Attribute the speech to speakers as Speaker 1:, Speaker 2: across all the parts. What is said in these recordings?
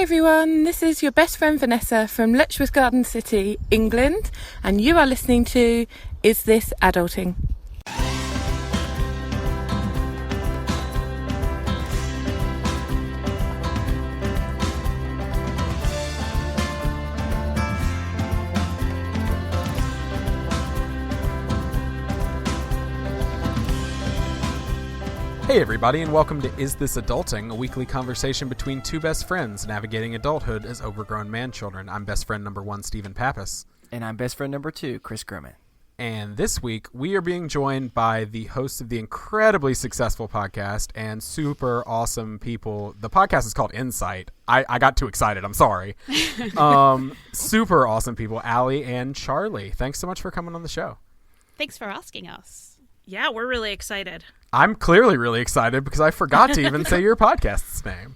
Speaker 1: everyone, this is your best friend Vanessa from Letchworth Garden City, England, and you are listening to Is This Adulting?
Speaker 2: Hey everybody, and welcome to Is This Adulting, a weekly conversation between two best friends navigating adulthood as overgrown man-children. I'm best friend number 1, Stephen Pappas.
Speaker 3: And I'm best friend number 2, Chris Grumman.
Speaker 2: And this week, we are being joined by the hosts of the incredibly successful podcast and super awesome people. The podcast is called Insight. I got too excited. I'm sorry. Super awesome people, Allie and Charlie. Thanks so much for coming on the show.
Speaker 4: Thanks for asking us.
Speaker 5: Yeah, we're really excited.
Speaker 2: I'm clearly really excited because I forgot to even say your podcast's name.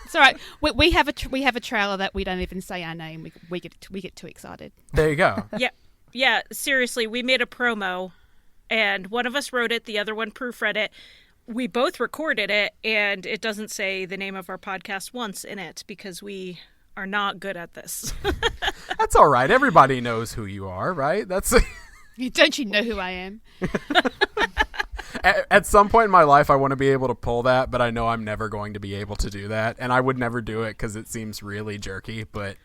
Speaker 4: It's all right. We have a trailer that we don't even say our name. We get too excited.
Speaker 2: There you go.
Speaker 5: Yeah. Seriously, we made a promo, and one of us wrote it, the other one proofread it. We both recorded it, and it doesn't say the name of our podcast once in it because we are not good at this.
Speaker 2: That's all right. Everybody knows who you are, right?
Speaker 4: Don't you know who I am?
Speaker 2: At some point in my life, I want to be able to pull that, but I know I'm never going to be able to do that. And I would never do it because it seems really jerky. But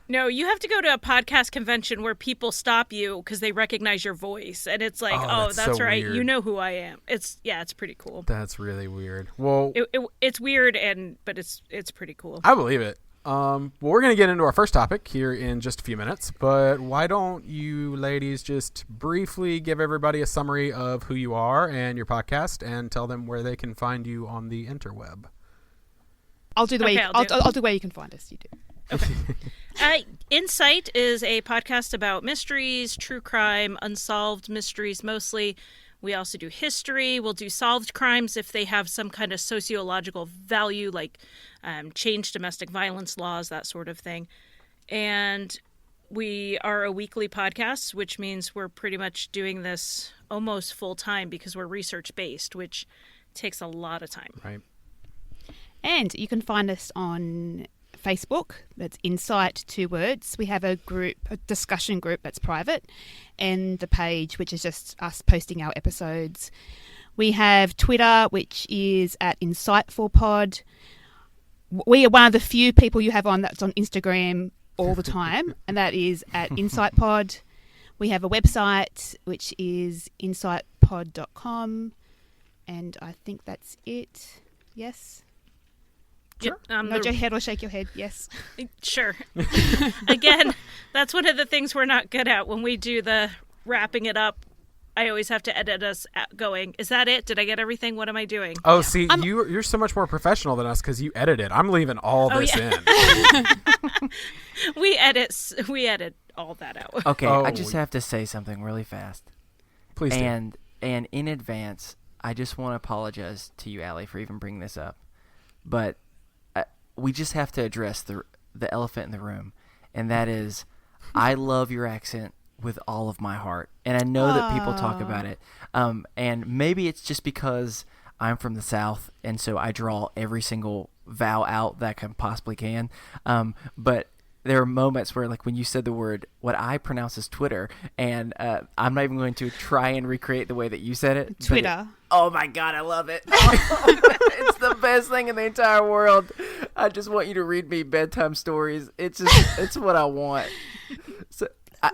Speaker 5: no, you have to go to a podcast convention where people stop you because they recognize your voice. And it's like, that's
Speaker 2: so
Speaker 5: right.
Speaker 2: weird.
Speaker 5: You know who I am. It's pretty cool.
Speaker 2: That's really weird. Well,
Speaker 5: it's weird, but it's pretty cool.
Speaker 2: I believe it. Well, we're going to get into our first topic here in just a few minutes, but why don't you ladies just briefly give everybody a summary of who you are and your podcast and tell them where they can find you on the interweb?
Speaker 4: I'll do the way you can find us. You do.
Speaker 5: Okay. Insight is a podcast about mysteries, true crime, unsolved mysteries mostly. We also do history. We'll do solved crimes if they have some kind of sociological value, like change domestic violence laws, that sort of thing. And we are a weekly podcast, which means we're pretty much doing this almost full time because we're research based, which takes a lot of time.
Speaker 2: Right.
Speaker 4: And you can find us on Facebook. That's Insight, 2 words. We have a discussion group that's private, and the page, which is just us posting our episodes. We have Twitter, which is at Insightfulpod. We are one of the few people you have on that's on Instagram all the time, and that is at InsightPod. We have a website, which is insightpod.com, and I think that's it. Yes?
Speaker 5: Sure.
Speaker 4: Nod your head or shake your head. Yes.
Speaker 5: Sure. Again, that's one of the things we're not good at. When we do the wrapping it up, I always have to edit us going, is that it? Did I get everything? What am I doing?
Speaker 2: Oh, see, you're so much more professional than us because you edit it. I'm leaving all this in.
Speaker 5: We edit all that out.
Speaker 3: Okay, I just have to say something really fast.
Speaker 2: Please do.
Speaker 3: And in advance, I just want to apologize to you, Allie, for even bringing this up. But we just have to address the elephant in the room, and that is I love your accent with all of my heart, and I know that people talk about it, and maybe it's just because I'm from the South, and so I draw every single vowel out that I possibly can, but there are moments where, like, when you said the word, what I pronounce as Twitter, and I'm not even going to try and recreate the way that you said it.
Speaker 4: Twitter.
Speaker 3: Oh my God, I love it. It's the best thing in the entire world. I just want you to read me bedtime stories. It's what I want. So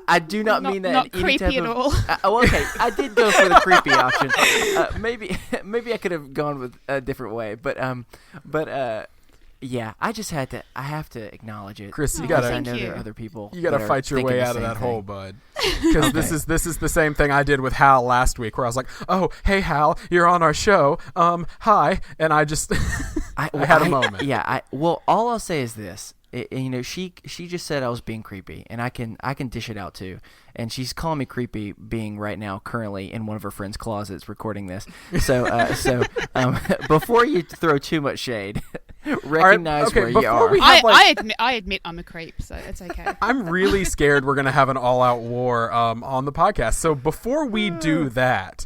Speaker 3: I do not mean that
Speaker 4: not
Speaker 3: in any
Speaker 4: creepy
Speaker 3: type
Speaker 4: at
Speaker 3: of,
Speaker 4: all.
Speaker 3: Okay, I did go for the creepy option. Maybe I could have gone with a different way, but yeah, I have to acknowledge it.
Speaker 2: Chris, you
Speaker 3: I know there are other people.
Speaker 2: You gotta fight your way out of that hole, bud. Because
Speaker 3: Okay.
Speaker 2: this is the same thing I did with Hal last week, where I was like, "Oh, hey Hal, you're on our show. Hi," and I just I had a moment.
Speaker 3: Well, all I'll say is this. She just said I was being creepy, and I can dish it out too. And she's calling me creepy, being right now currently in one of her friends' closets recording this. So before you throw too much shade, recognize where you are.
Speaker 4: I admit I'm a creep, so it's okay.
Speaker 2: I'm really scared we're gonna have an all-out war on the podcast. So before we do that,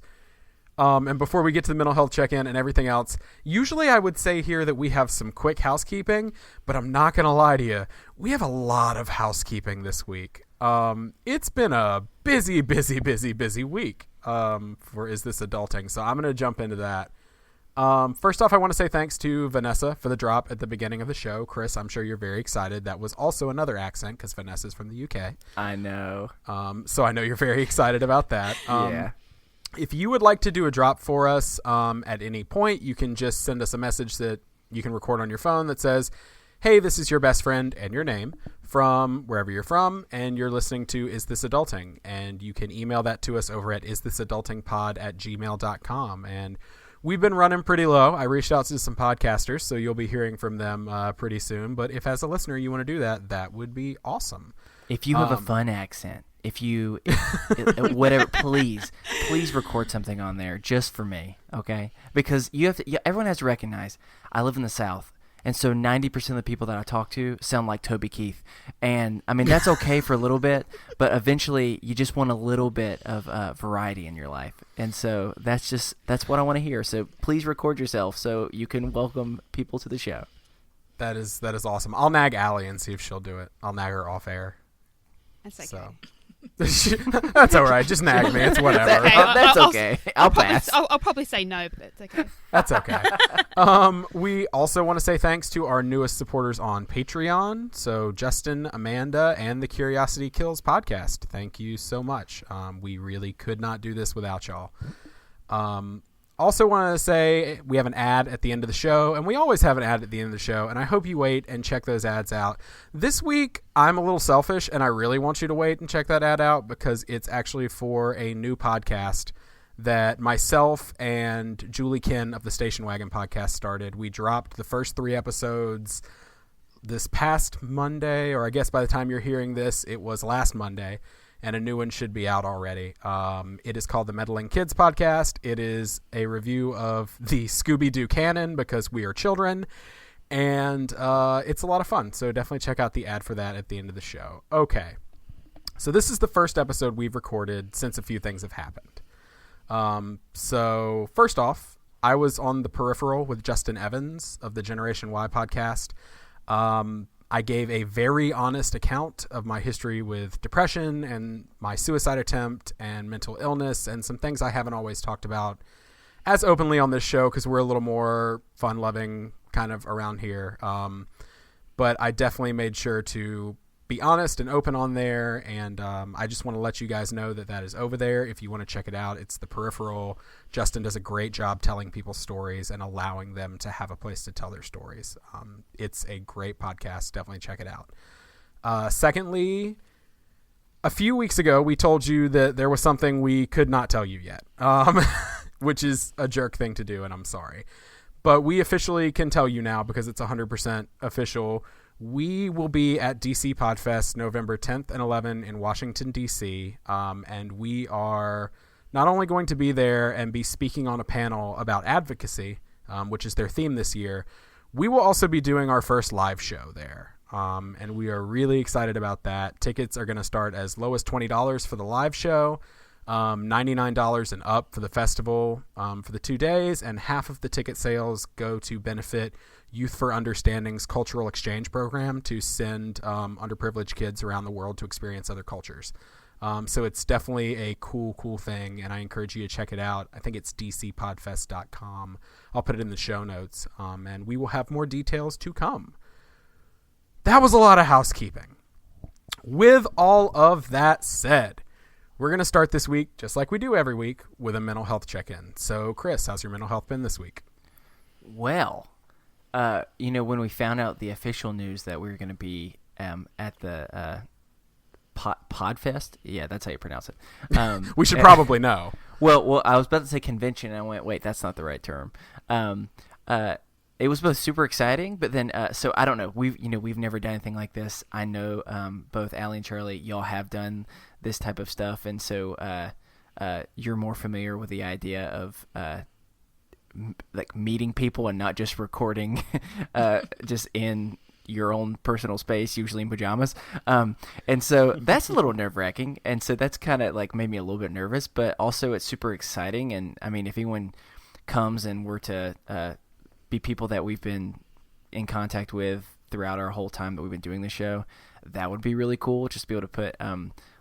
Speaker 2: And before we get to the mental health check-in and everything else, usually I would say here that we have some quick housekeeping, but I'm not going to lie to you. We have a lot of housekeeping this week. It's been a busy week for Is This Adulting? So I'm going to jump into that. First off, I want to say thanks to Vanessa for the drop at the beginning of the show. Chris, I'm sure you're very excited. That was also another accent because Vanessa's from the UK.
Speaker 3: I know.
Speaker 2: So I know you're very excited about that.
Speaker 3: Yeah.
Speaker 2: If you would like to do a drop for us at any point, you can just send us a message that you can record on your phone that says, hey, this is your best friend and your name from wherever you're from, and you're listening to Is This Adulting? And you can email that to us over at isthisadultingpod@gmail.com. And we've been running pretty low. I reached out to some podcasters, so you'll be hearing from them pretty soon. But if as a listener you want to do that, that would be awesome.
Speaker 3: If you have a fun accent, whatever, please record something on there just for me, okay? Because everyone has to recognize I live in the South, and so 90% of the people that I talk to sound like Toby Keith, and I mean that's okay for a little bit, but eventually you just want a little bit of variety in your life, and so that's what I want to hear. So please record yourself so you can welcome people to the show.
Speaker 2: That is awesome. I'll nag Allie and see if she'll do it. I'll nag her off air.
Speaker 4: That's okay.
Speaker 2: So. That's all right. Just nag me. It's whatever.
Speaker 3: That's okay. I'll pass.
Speaker 4: I'll probably say no, but that's okay.
Speaker 2: That's okay. We also want to say thanks to our newest supporters on Patreon. So Justin, Amanda, and the Curiosity Kills podcast. Thank you so much. We really could not do this without y'all. Also wanted to say we have an ad at the end of the show, and we always have an ad at the end of the show, and I hope you wait and check those ads out. This week, I'm a little selfish, and I really want you to wait and check that ad out because it's actually for a new podcast that myself and Julie Kin of the Station Wagon podcast started. We dropped the first 3 episodes this past Monday, or I guess by the time you're hearing this, it was last Monday. And a new one should be out already. It is called the Meddling Kids Podcast. It is a review of the Scooby-Doo canon because we are children. And it's a lot of fun. So definitely check out the ad for that at the end of the show. Okay. So this is the first episode we've recorded since a few things have happened. So first off, I was on the peripheral with Justin Evans of the Generation Y podcast. I gave a very honest account of my history with depression and my suicide attempt and mental illness and some things I haven't always talked about as openly on this show because we're a little more fun-loving kind of around here. But I definitely made sure to be honest and open on there, and I just want to let you guys know that that is over there. If you want to check it out, it's The Peripheral. Justin does a great job telling people stories and allowing them to have a place to tell their stories. It's a great podcast. Definitely check it out. Secondly, a few weeks ago, we told you that there was something we could not tell you yet, which is a jerk thing to do, and I'm sorry. But we officially can tell you now because it's 100% official. We will be at DC Podfest November 10th and 11th in Washington, D.C., and we are not only going to be there and be speaking on a panel about advocacy, which is their theme this year, we will also be doing our first live show there, and we are really excited about that. Tickets are going to start as low as $20 for the live show, $99 and up for the festival for the 2 days, and half of the ticket sales go to benefit Youth for Understanding's cultural exchange program to send underprivileged kids around the world to experience other cultures. So it's definitely a cool thing, and I encourage you to check it out. I think it's dcpodfest.com. I'll put it in the show notes, and we will have more details to come. That was a lot of housekeeping. With all of that said, we're going to start this week, just like we do every week, with a mental health check-in. So, Chris, how's your mental health been this week?
Speaker 3: Well, when we found out the official news that we were going to be at the Podfest, yeah, that's how you pronounce it.
Speaker 2: We should probably know.
Speaker 3: Well, I was about to say convention, and I went, wait, that's not the right term. It was both super exciting, but then, so I don't know. We've never done anything like this. I know both Allie and Charlie, y'all have done this type of stuff, and so you're more familiar with the idea of like meeting people and not just recording just in your own personal space, usually in pajamas. And so that's a little nerve-wracking. And so that's kind of like made me a little bit nervous, but also it's super exciting. And I mean, if anyone comes and were to be people that we've been in contact with throughout our whole time that we've been doing the show, that would be really cool. Just be able to put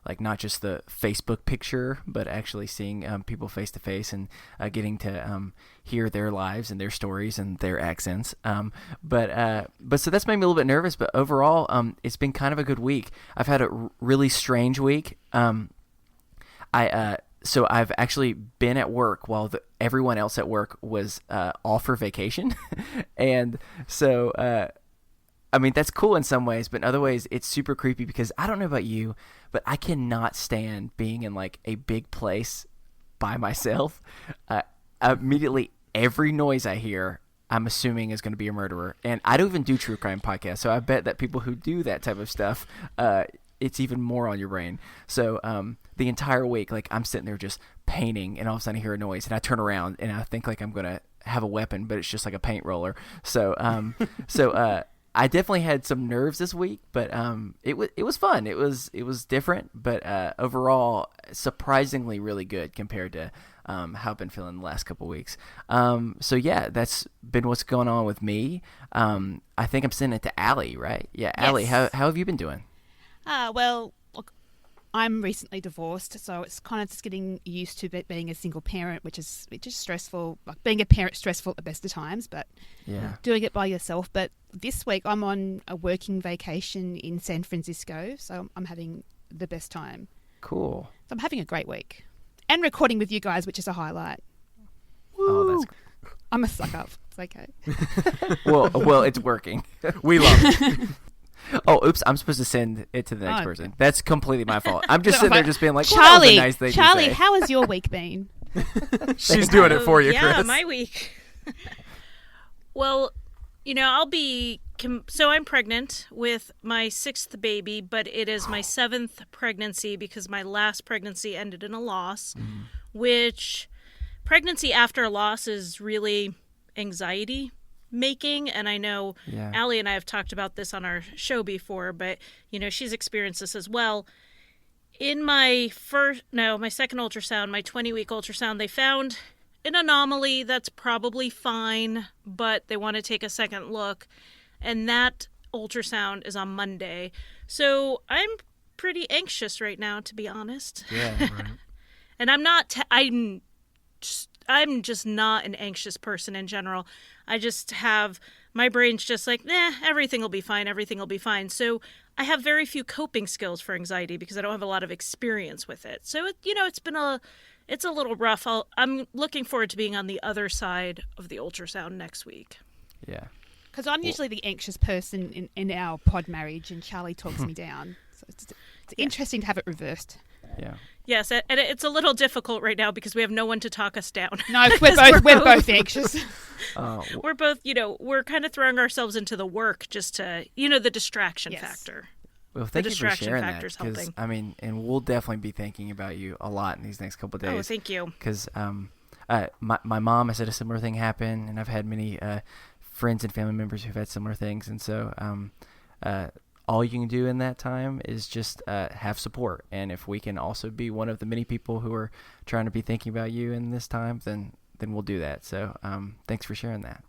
Speaker 3: like not just the Facebook picture, but actually seeing people face to face and getting to hear their lives and their stories and their accents. But so that's made me a little bit nervous. But overall, it's been kind of a good week. I've had a really strange week. So I've actually been at work while everyone else at work was off for vacation, and so. I mean, that's cool in some ways, but in other ways, it's super creepy because I don't know about you, but I cannot stand being in like a big place by myself. Immediately, every noise I hear, I'm assuming is going to be a murderer. And I don't even do true crime podcasts, so I bet that people who do that type of stuff, it's even more on your brain. So the entire week, like I'm sitting there just painting, and all of a sudden I hear a noise, and I turn around, and I think like I'm going to have a weapon, but it's just like a paint roller. So I definitely had some nerves this week, but it was fun. It was different, but overall surprisingly really good compared to how I've been feeling the last couple weeks. So yeah, that's been what's going on with me. I think I'm sending it to Allie, right? Yeah, Allie,
Speaker 4: Yes.
Speaker 3: how have you been doing?
Speaker 4: Well, look, I'm recently divorced, so it's kind of just getting used to being a single parent, which is stressful. Like being a parent, stressful at the best of times, but
Speaker 3: Yeah.
Speaker 4: doing it by yourself. But this week I'm on a working vacation in San Francisco, so I'm having the best time.
Speaker 3: Cool.
Speaker 4: So I'm having a great week, and recording with you guys, which is a highlight.
Speaker 3: Oh, that's
Speaker 4: I'm a suck up. It's okay.
Speaker 3: well, it's working.
Speaker 2: We love it.
Speaker 3: Oh, oops! I'm supposed to send it to the next person. That's completely my fault. I'm just sitting there, just being like, well, that was a nice thing to
Speaker 4: Charlie,
Speaker 3: say.
Speaker 4: how has your week been?
Speaker 2: She's doing it for you,
Speaker 5: yeah,
Speaker 2: Chris.
Speaker 5: my week. Well, I'll be. So I'm pregnant with my 6th baby, but it is my 7th pregnancy because my last pregnancy ended in a loss, which pregnancy after a loss is really anxiety making. And I know Allie and I have talked about this on our show before, but she's experienced this as well. In my second ultrasound, my 20-week ultrasound, they found an anomaly that's probably fine, but they want to take a second look. And that ultrasound is on Monday. So I'm pretty anxious right now, to be honest.
Speaker 3: Yeah.
Speaker 2: Right.
Speaker 5: And I'm just not an anxious person in general. I just have, my brain's just like, everything will be fine. Everything will be fine. So I have very few coping skills for anxiety because I don't have a lot of experience with it. So, it's a little rough. I'm looking forward to being on the other side of the ultrasound next week.
Speaker 3: Yeah.
Speaker 4: Because I'm usually the anxious person in our pod marriage, and Charlie talks me down. So it's interesting to have it reversed.
Speaker 3: Yeah.
Speaker 5: Yes, and it's a little difficult right now because we have no one to talk us down.
Speaker 4: No, we're both anxious.
Speaker 5: We're both, we're kind of throwing ourselves into the work just to, the distraction
Speaker 4: Yes.
Speaker 5: factor.
Speaker 3: Well, thank you for
Speaker 5: distraction
Speaker 3: sharing that.
Speaker 5: factor's
Speaker 3: Because
Speaker 5: helping.
Speaker 3: I mean, and we'll definitely be thinking about you a lot in these next couple of days.
Speaker 5: Oh, thank you.
Speaker 3: Because my mom has had a similar thing happen, and I've had many friends and family members who've had similar things, and so all you can do in that time is just have support. And if we can also be one of the many people who are trying to be thinking about you in this time, then we'll do that. So thanks for sharing that.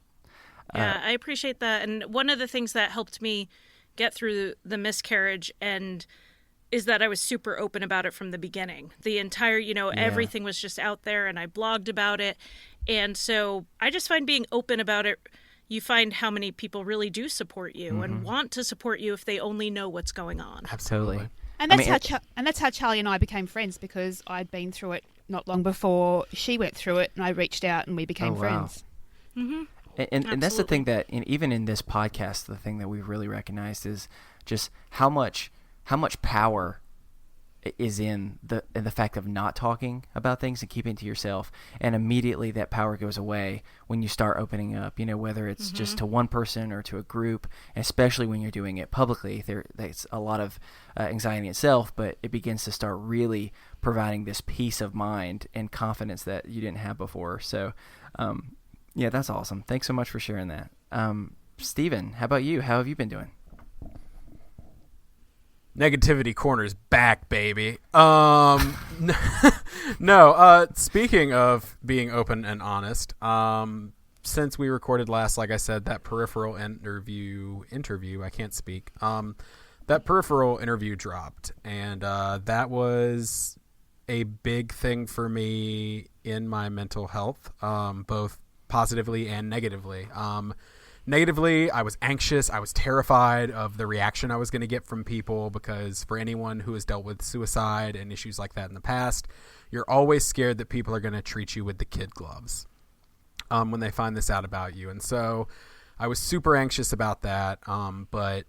Speaker 5: Yeah, I appreciate that. And one of the things that helped me get through the miscarriage is that I was super open about it from the beginning. The entire, everything was just out there, and I blogged about it. And so I just find being open about it, you find how many people really do support you and want to support you if they only know what's going on.
Speaker 3: Absolutely.
Speaker 4: And that's how Charlie and I became friends, because I'd been through it not long before she went through it, and I reached out and we became friends.
Speaker 5: Mm-hmm.
Speaker 3: And that's the thing that, even in this podcast, the thing that we've really recognized is just how much power is in the fact of not talking about things and keeping it to yourself, and immediately that power goes away when you start opening up. Whether it's just to one person or to a group, and especially when you're doing it publicly, there's a lot of anxiety itself, but it begins to start really providing this peace of mind and confidence that you didn't have before. So. Yeah, that's awesome. Thanks so much for sharing that. Steven, how about you? How have you been doing?
Speaker 2: Negativity Corner's back, baby. Speaking of being open and honest, since we recorded last, like I said, that peripheral interview, I can't speak. That peripheral interview dropped, and that was a big thing for me in my mental health, both positively and negatively. Negatively, I was anxious. I was terrified of the reaction I was going to get from people, because for anyone who has dealt with suicide and issues like that in the past, you're always scared that people are going to treat you with the kid gloves when they find this out about you. And so I was super anxious about that, but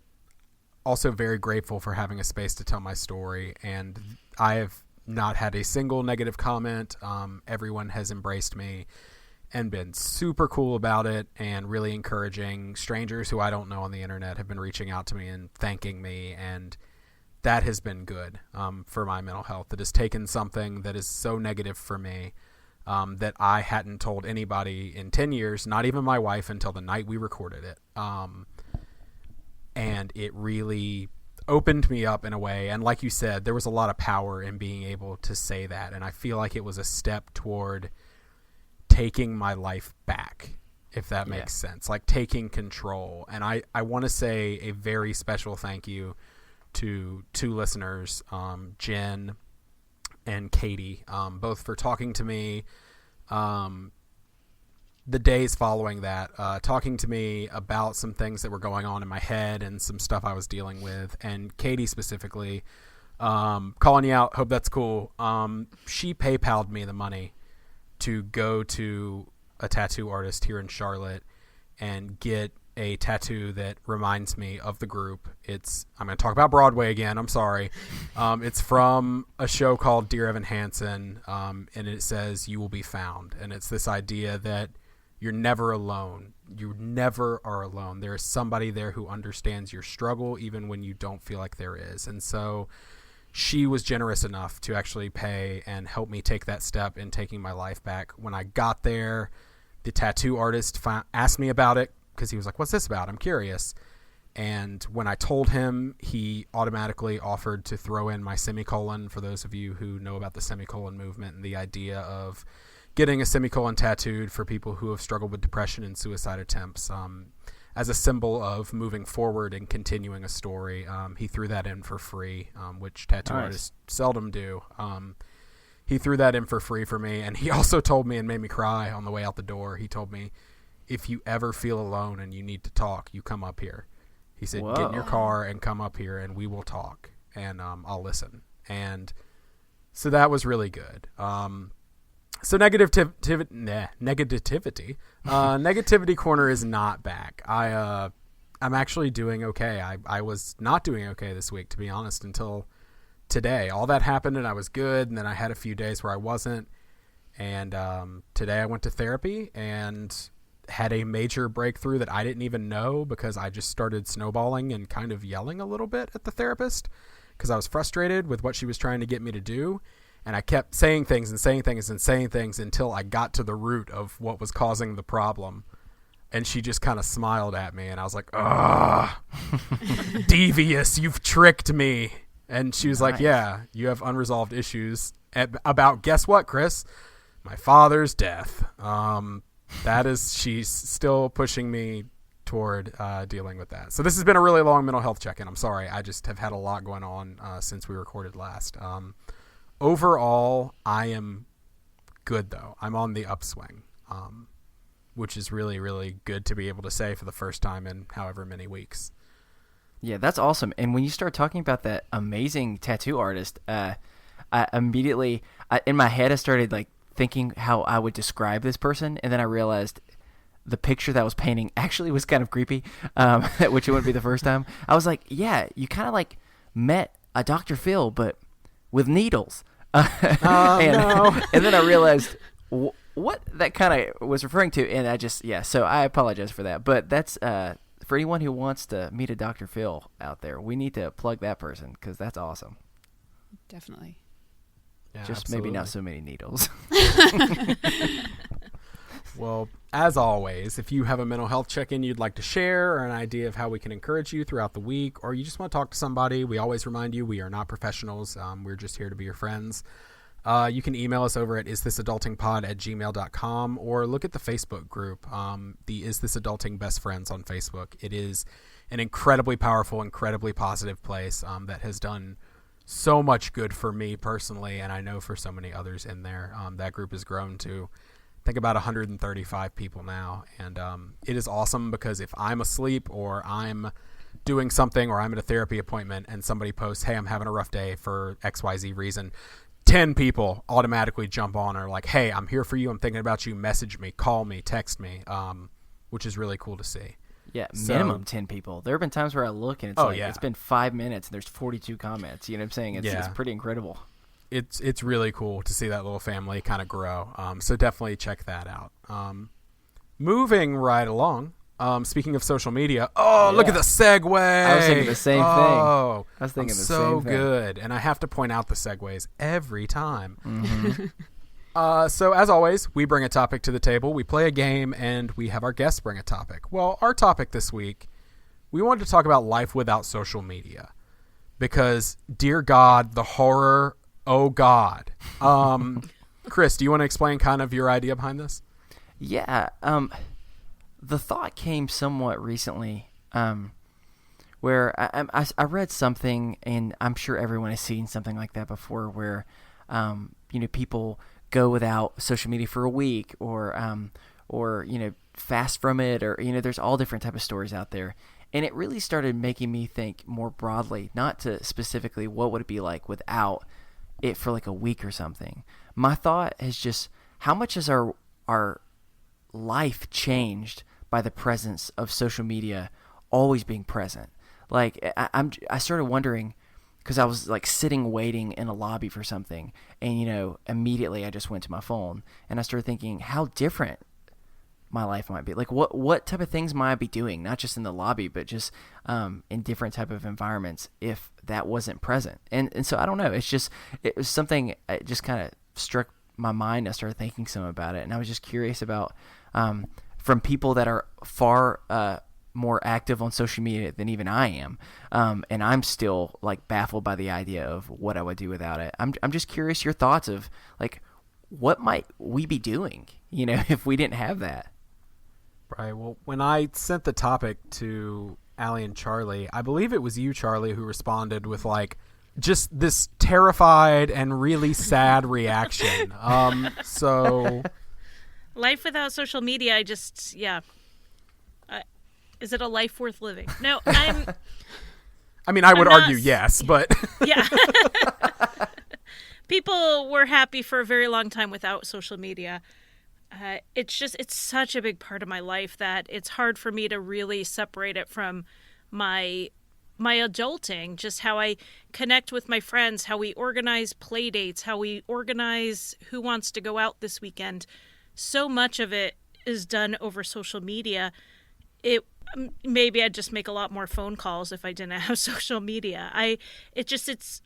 Speaker 2: also very grateful for having a space to tell my story. And I have not had a single negative comment. Everyone has embraced me and been super cool about it, and really encouraging. Strangers who I don't know on the internet have been reaching out to me and thanking me, and that has been good for my mental health. It has taken something that is so negative for me that I hadn't told anybody in 10 years, not even my wife, until the night we recorded it. And it really opened me up in a way. And like you said, there was a lot of power in being able to say that, and I feel like it was a step toward taking my life back, if that makes sense, like taking control. And I want to say a very special thank you to two listeners, Jen and Katie, both for talking to me the days following that, talking to me about some things that were going on in my head and some stuff I was dealing with. And Katie specifically, calling you out, hope that's cool. She PayPal'd me the money to go to a tattoo artist here in Charlotte and get a tattoo that reminds me of the group. I'm going to talk about Broadway again. I'm sorry. It's from a show called Dear Evan Hansen, and it says, "You will be found." And it's this idea that you're never alone. You never are alone. There is somebody there who understands your struggle, even when you don't feel like there is. And so she was generous enough to actually pay and help me take that step in taking my life back. When I got there, the tattoo artist asked me about it, because he was like, "What's this about? I'm curious." And when I told him, he automatically offered to throw in my semicolon, for those of you who know about the semicolon movement and the idea of getting a semicolon tattooed for people who have struggled with depression and suicide attempts, as a symbol of moving forward and continuing a story. He threw that in for free, which tattoo artists seldom do. He threw that in for free for me. And he also told me, and made me cry on the way out the door, he told me, "If you ever feel alone and you need to talk, you come up here." He said, "Get in your car and come up here and we will talk, and I'll listen." And so that was really good. So negativity, Negativity Corner is not back. I'm actually doing okay. I was not doing okay this week, to be honest, until today. All that happened and I was good, and then I had a few days where I wasn't. And today I went to therapy and had a major breakthrough that I didn't even know, because I just started snowballing and kind of yelling a little bit at the therapist because I was frustrated with what she was trying to get me to do. And I kept saying things and saying things and saying things until I got to the root of what was causing the problem. And she just kind of smiled at me, and I was like, "Ugh, devious, you've tricked me." And she was like, "Yeah, you have unresolved issues about, guess what, Chris? My father's death." She's still pushing me toward dealing with that. So this has been a really long mental health check-in. I'm sorry. I just have had a lot going on since we recorded last. Overall, I am good, though. I'm on the upswing, which is really, really good to be able to say for the first time in however many weeks.
Speaker 3: Yeah, that's awesome. And when you start talking about that amazing tattoo artist, I immediately, in my head, I started like thinking how I would describe this person, and then I realized the picture that I was painting actually was kind of creepy, which it wouldn't be the first time. I was like, yeah, you kind of like met a Dr. Phil, but with needles.
Speaker 2: No.
Speaker 3: And then I realized what that kind of was referring to, and so I apologize for that. But that's for anyone who wants to meet a Dr. Phil out there, we need to plug that person, because that's awesome.
Speaker 4: Definitely.
Speaker 2: Yeah,
Speaker 3: just
Speaker 2: absolutely.
Speaker 3: Maybe not so many needles.
Speaker 2: Well, as always, if you have a mental health check-in you'd like to share or an idea of how we can encourage you throughout the week, or you just want to talk to somebody, we always remind you we are not professionals. We're just here to be your friends. You can email us over at isthisadultingpod@gmail.com or look at the Facebook group, the Is This Adulting Best Friends on Facebook. It is an incredibly powerful, incredibly positive place that has done so much good for me personally, and I know for so many others in there. That group has grown to, I think, about 135 people now, and it is awesome because if I'm asleep or I'm doing something or I'm at a therapy appointment and somebody posts, hey, I'm having a rough day for XYZ reason, 10 people automatically jump on and are like, hey, I'm here for you, I'm thinking about you, message me, call me, text me, which is really cool to see.
Speaker 3: Yeah, minimum 10 people. There have been times where I look and it's it's been 5 minutes and there's 42 comments. You know what I'm saying? It's pretty incredible.
Speaker 2: It's really cool to see that little family kind of grow. So definitely check that out. Moving right along. Speaking of social media, look at the segue.
Speaker 3: I was thinking the same thing.
Speaker 2: I
Speaker 3: was thinking the
Speaker 2: so
Speaker 3: same thing.
Speaker 2: good, and I have to point out the segues every time.
Speaker 3: Mm-hmm.
Speaker 2: So as always, we bring a topic to the table, we play a game, and we have our guests bring a topic. Well, our topic this week, we wanted to talk about life without social media, because dear God, the horror, oh God. Chris, do you want to explain kind of your idea behind this?
Speaker 3: Yeah. The thought came somewhat recently, where I read something, and I'm sure everyone has seen something like that before, where people go without social media for a week, or fast from it, or there's all different type of stories out there, and it really started making me think more broadly, not to specifically what would it be like without it for like a week or something. My thought is just how much has our life changed by the presence of social media always being present. Like I started wondering, because I was like sitting waiting in a lobby for something, and immediately I just went to my phone, and I started thinking how different my life might be. Like what type of things might I be doing, not just in the lobby, but just in different type of environments if that wasn't present. And so I don't know. It was something, it just kind of struck my mind. I started thinking some about it, and I was just curious about from people that are far more active on social media than even I am, and I'm still like baffled by the idea of what I would do without it. I'm just curious your thoughts of like what might we be doing, if we didn't have that.
Speaker 2: Right. Well, when I sent the topic to Allie and Charlie, I believe it was you, Charlie, who responded with like just this terrified and really sad reaction. So
Speaker 5: Life without social media, is it a life worth living? No, I
Speaker 2: would argue yes, but
Speaker 5: yeah. People were happy for a very long time without social media. It's such a big part of my life that it's hard for me to really separate it from my adulting, just how I connect with my friends, how we organize play dates, how we organize who wants to go out this weekend. So much of it is done over social media. Maybe I'd just make a lot more phone calls if I didn't have social media. It's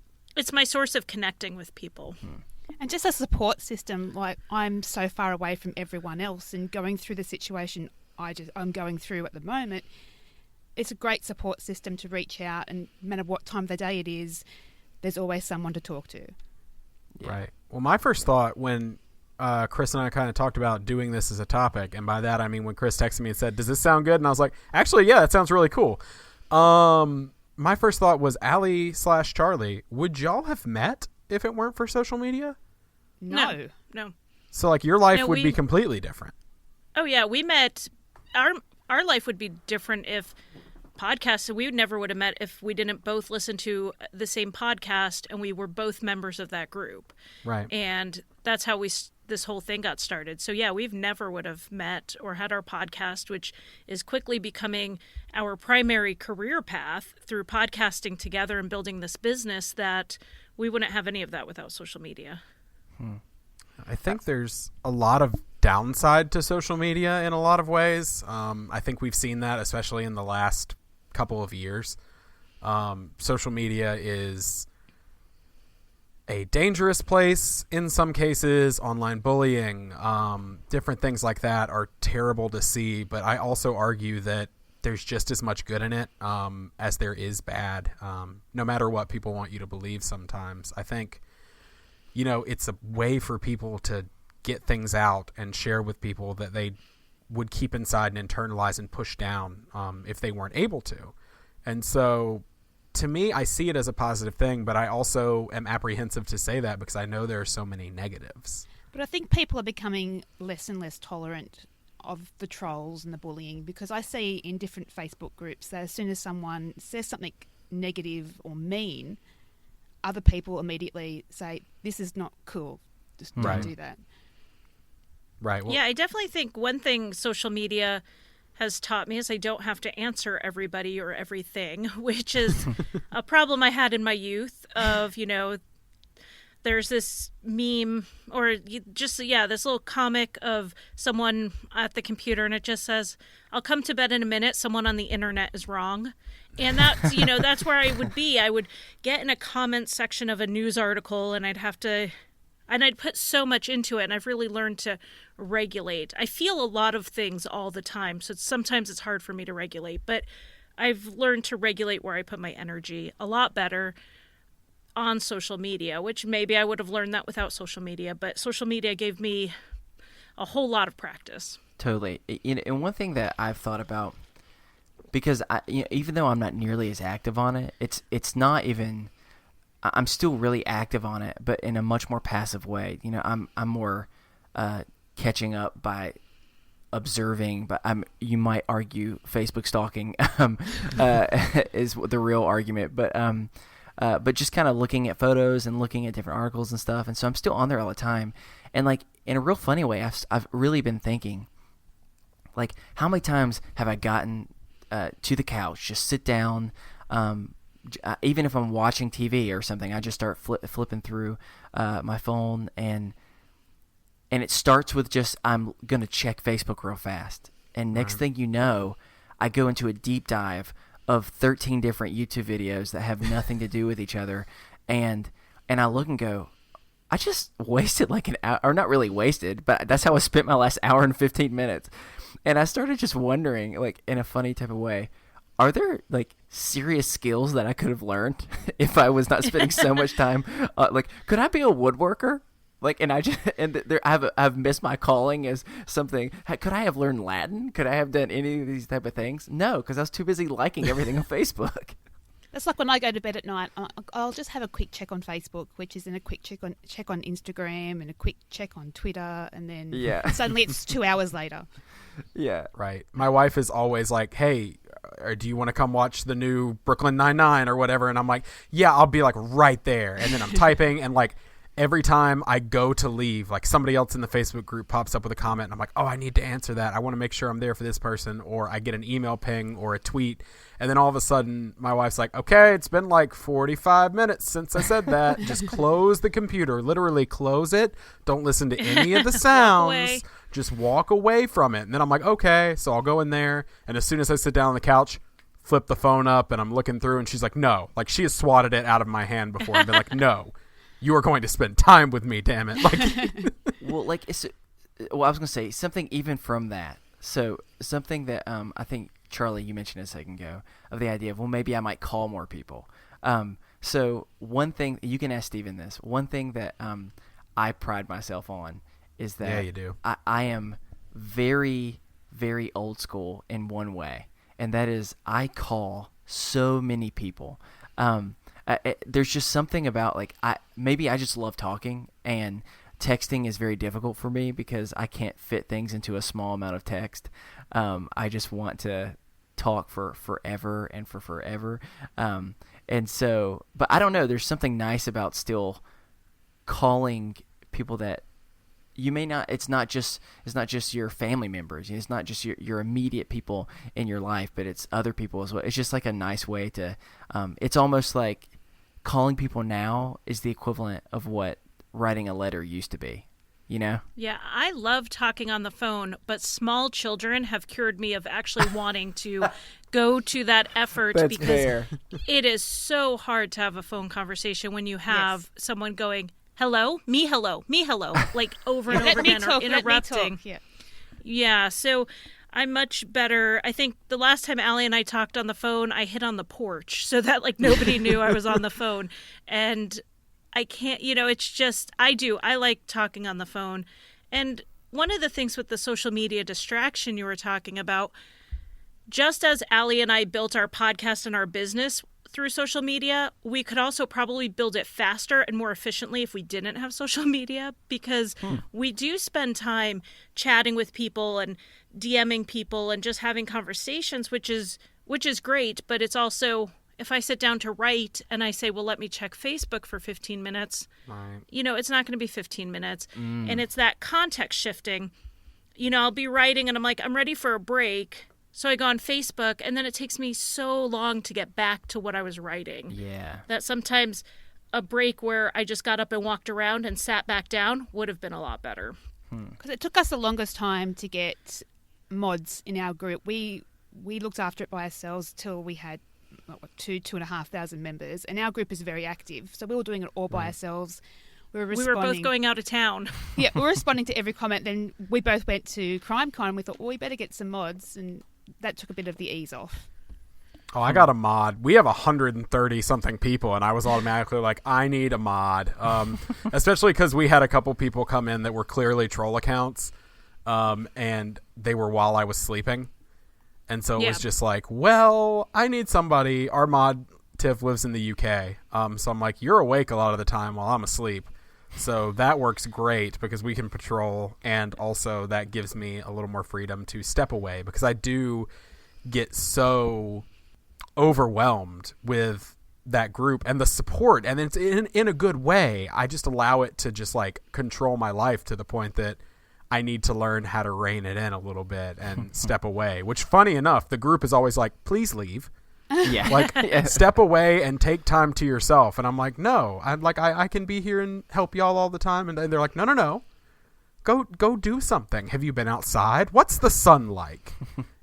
Speaker 5: my source of connecting with people.
Speaker 4: And just a support system. Like, I'm so far away from everyone else, and going through the situation I'm going through at the moment, it's a great support system to reach out, and no matter what time of the day it is, there's always someone to talk to.
Speaker 3: Yeah.
Speaker 2: Right. Well, my first thought when Chris and I kind of talked about doing this as a topic, and by that I mean when Chris texted me and said, does this sound good? And I was like, actually, yeah, that sounds really cool. My first thought was, Allie/Charlie, would y'all have met if it weren't for social media?
Speaker 5: No.
Speaker 2: So like your life would be completely different.
Speaker 5: Oh yeah, we met. Our life would be different if podcasts. We never would have met if we didn't both listen to the same podcast and we were both members of that group.
Speaker 2: Right.
Speaker 5: And that's how this whole thing got started. So yeah, we've never would have met or had our podcast, which is quickly becoming our primary career path through podcasting together and building this business, that we wouldn't have any of that without social media.
Speaker 2: I think there's a lot of downside to social media in a lot of ways. I think we've seen that, especially in the last couple of years. Social media is a dangerous place in some cases. Online bullying, different things like that are terrible to see, but I also argue that there's just as much good in it as there is bad, no matter what people want you to believe sometimes. I think, it's a way for people to get things out and share with people that they would keep inside and internalize and push down if they weren't able to. And so to me, I see it as a positive thing, but I also am apprehensive to say that because I know there are so many negatives.
Speaker 4: But I think people are becoming less and less tolerant of the trolls and the bullying, because I see in different Facebook groups that as soon as someone says something negative or mean, other people immediately say, this is not cool, just don't do that.
Speaker 2: Right. Well,
Speaker 5: yeah, I definitely think one thing social media has taught me is I don't have to answer everybody or everything, which is a problem I had in my youth of, there's this meme or just, this little comic of someone at the computer and it just says, I'll come to bed in a minute. Someone on the internet is wrong. And that's, that's where I would be. I would get in a comment section of a news article and I'd put so much into it, and I've really learned to regulate. I feel a lot of things all the time, so sometimes it's hard for me to regulate, but I've learned to regulate where I put my energy a lot better on social media, which maybe I would have learned that without social media, but social media gave me a whole lot of practice.
Speaker 3: Totally. And one thing that I've thought about, because even though I'm not nearly as active on it, it's not even... I'm still really active on it, but in a much more passive way. I'm more catching up by observing, but you might argue Facebook stalking is the real argument. But just kind of looking at photos and looking at different articles and stuff, and so I'm still on there all the time. And like in a real funny way, I've really been thinking, like, how many times have I gotten to the couch, just sit down. Even if I'm watching TV or something, I just start flipping through my phone, and it starts with just, I'm going to check Facebook real fast. And next thing you know, I go into a deep dive of 13 different YouTube videos that have nothing to do with each other. And I look and go, I just wasted like an hour, or not really wasted, but that's how I spent my last hour and 15 minutes. And I started just wondering, like, in a funny type of way, are there like serious skills that I could have learned if I was not spending so much time? Like, could I be a woodworker? Like, I've missed my calling as something. Could I have learned Latin? Could I have done any of these type of things? No, because I was too busy liking everything on Facebook.
Speaker 4: That's like when I go to bed at night, I'll just have a quick check on Facebook, which is then a quick check on Instagram and a quick check on Twitter, and then suddenly it's 2 hours later.
Speaker 3: Yeah.
Speaker 2: Right. My wife is always like, hey, do you want to come watch the new Brooklyn Nine-Nine or whatever? And I'm like, yeah, I'll be like right there. And then I'm typing, and like every time I go to leave, like somebody else in the Facebook group pops up with a comment, and I'm like, oh, I need to answer that. I want to make sure I'm there for this person. Or I get an email ping or a tweet. And then all of a sudden my wife's like, okay, it's been like 45 minutes since I said that. Just close the computer, literally close it. Don't listen to any of the sounds. Just walk away from it. And then I'm like, okay, so I'll go in there. And as soon as I sit down on the couch, flip the phone up, and I'm looking through, and she's like, no. Like, she has swatted it out of my hand before and been like, no, you are going to spend time with me, damn it. Like,
Speaker 3: well, like, I was going to say something even from that. So something that I think, Charlie, you mentioned a second ago, of the idea of, well, maybe I might call more people. So one thing, you can ask Steven this, one thing that I pride myself on is that
Speaker 2: yeah, you do.
Speaker 3: I am very, very old school in one way, and that is I call so many people. There's just something about, like, maybe I just love talking, and texting is very difficult for me because I can't fit things into a small amount of text. I just want to talk for forever and for forever. And so, but I don't know, there's something nice about still calling people that you may not, it's not just your family members, it's not just your immediate people in your life, but it's other people as well. It's just like a nice way to, it's almost like calling people now is the equivalent of what writing a letter used to be. you know?
Speaker 5: Yeah, I love talking on the phone, but small children have cured me of actually wanting to go to that effort
Speaker 3: That's
Speaker 5: because
Speaker 3: fair.
Speaker 5: it is so hard to have a phone conversation when you have someone going, hello, me, like over and over again or interrupting. Yeah, so I'm much better. I think the last time Allie and I talked on the phone, I hid on the porch so that like nobody knew I was on the phone. And I can't, it's just, I like talking on the phone. And one of the things with the social media distraction you were talking about, just as Allie and I built our podcast and our business through social media, we could also probably build it faster and more efficiently if we didn't have social media, because we do spend time chatting with people and DMing people and just having conversations, which is great. But it's also, if I sit down to write and I say, well, let me check Facebook for 15 minutes,
Speaker 2: Right.
Speaker 5: It's not going to be 15 minutes. And it's that context shifting. I'll be writing and I'm like, I'm ready for a break. So I go on Facebook, and then it takes me so long to get back to what I was writing.
Speaker 3: Yeah.
Speaker 5: That sometimes a break where I just got up and walked around and sat back down would have been a lot better.
Speaker 4: Because it took us the longest time to get mods in our group. We looked after it by ourselves till we had 2,500 members, and our group is very active. So we were doing it all by ourselves. We were both
Speaker 5: going out of town.
Speaker 4: Yeah, we were responding to every comment. Then we both went to CrimeCon, and we thought, well, we better get some mods, and that took a bit of the ease off.
Speaker 2: Oh, I got a mod. We have 130 something people, and I was automatically like, I need a mod. Especially because we had a couple people come in that were clearly troll accounts, and they were while I was sleeping. And so it was just like, well, I need somebody. Our mod, Tiff, lives in the UK. So I'm like, you're awake a lot of the time while I'm asleep. So that works great because we can patrol, and also that gives me a little more freedom to step away, because I do get so overwhelmed with that group and the support, and it's in a good way. I just allow it to just like control my life to the point that I need to learn how to rein it in a little bit and step away, which, funny enough, the group is always like, please leave.
Speaker 3: Yeah.
Speaker 2: Like, step away and take time to yourself. And I'm like, no, I can be here and help y'all all the time. And they're like, no. Go do something. Have you been outside? What's the sun like?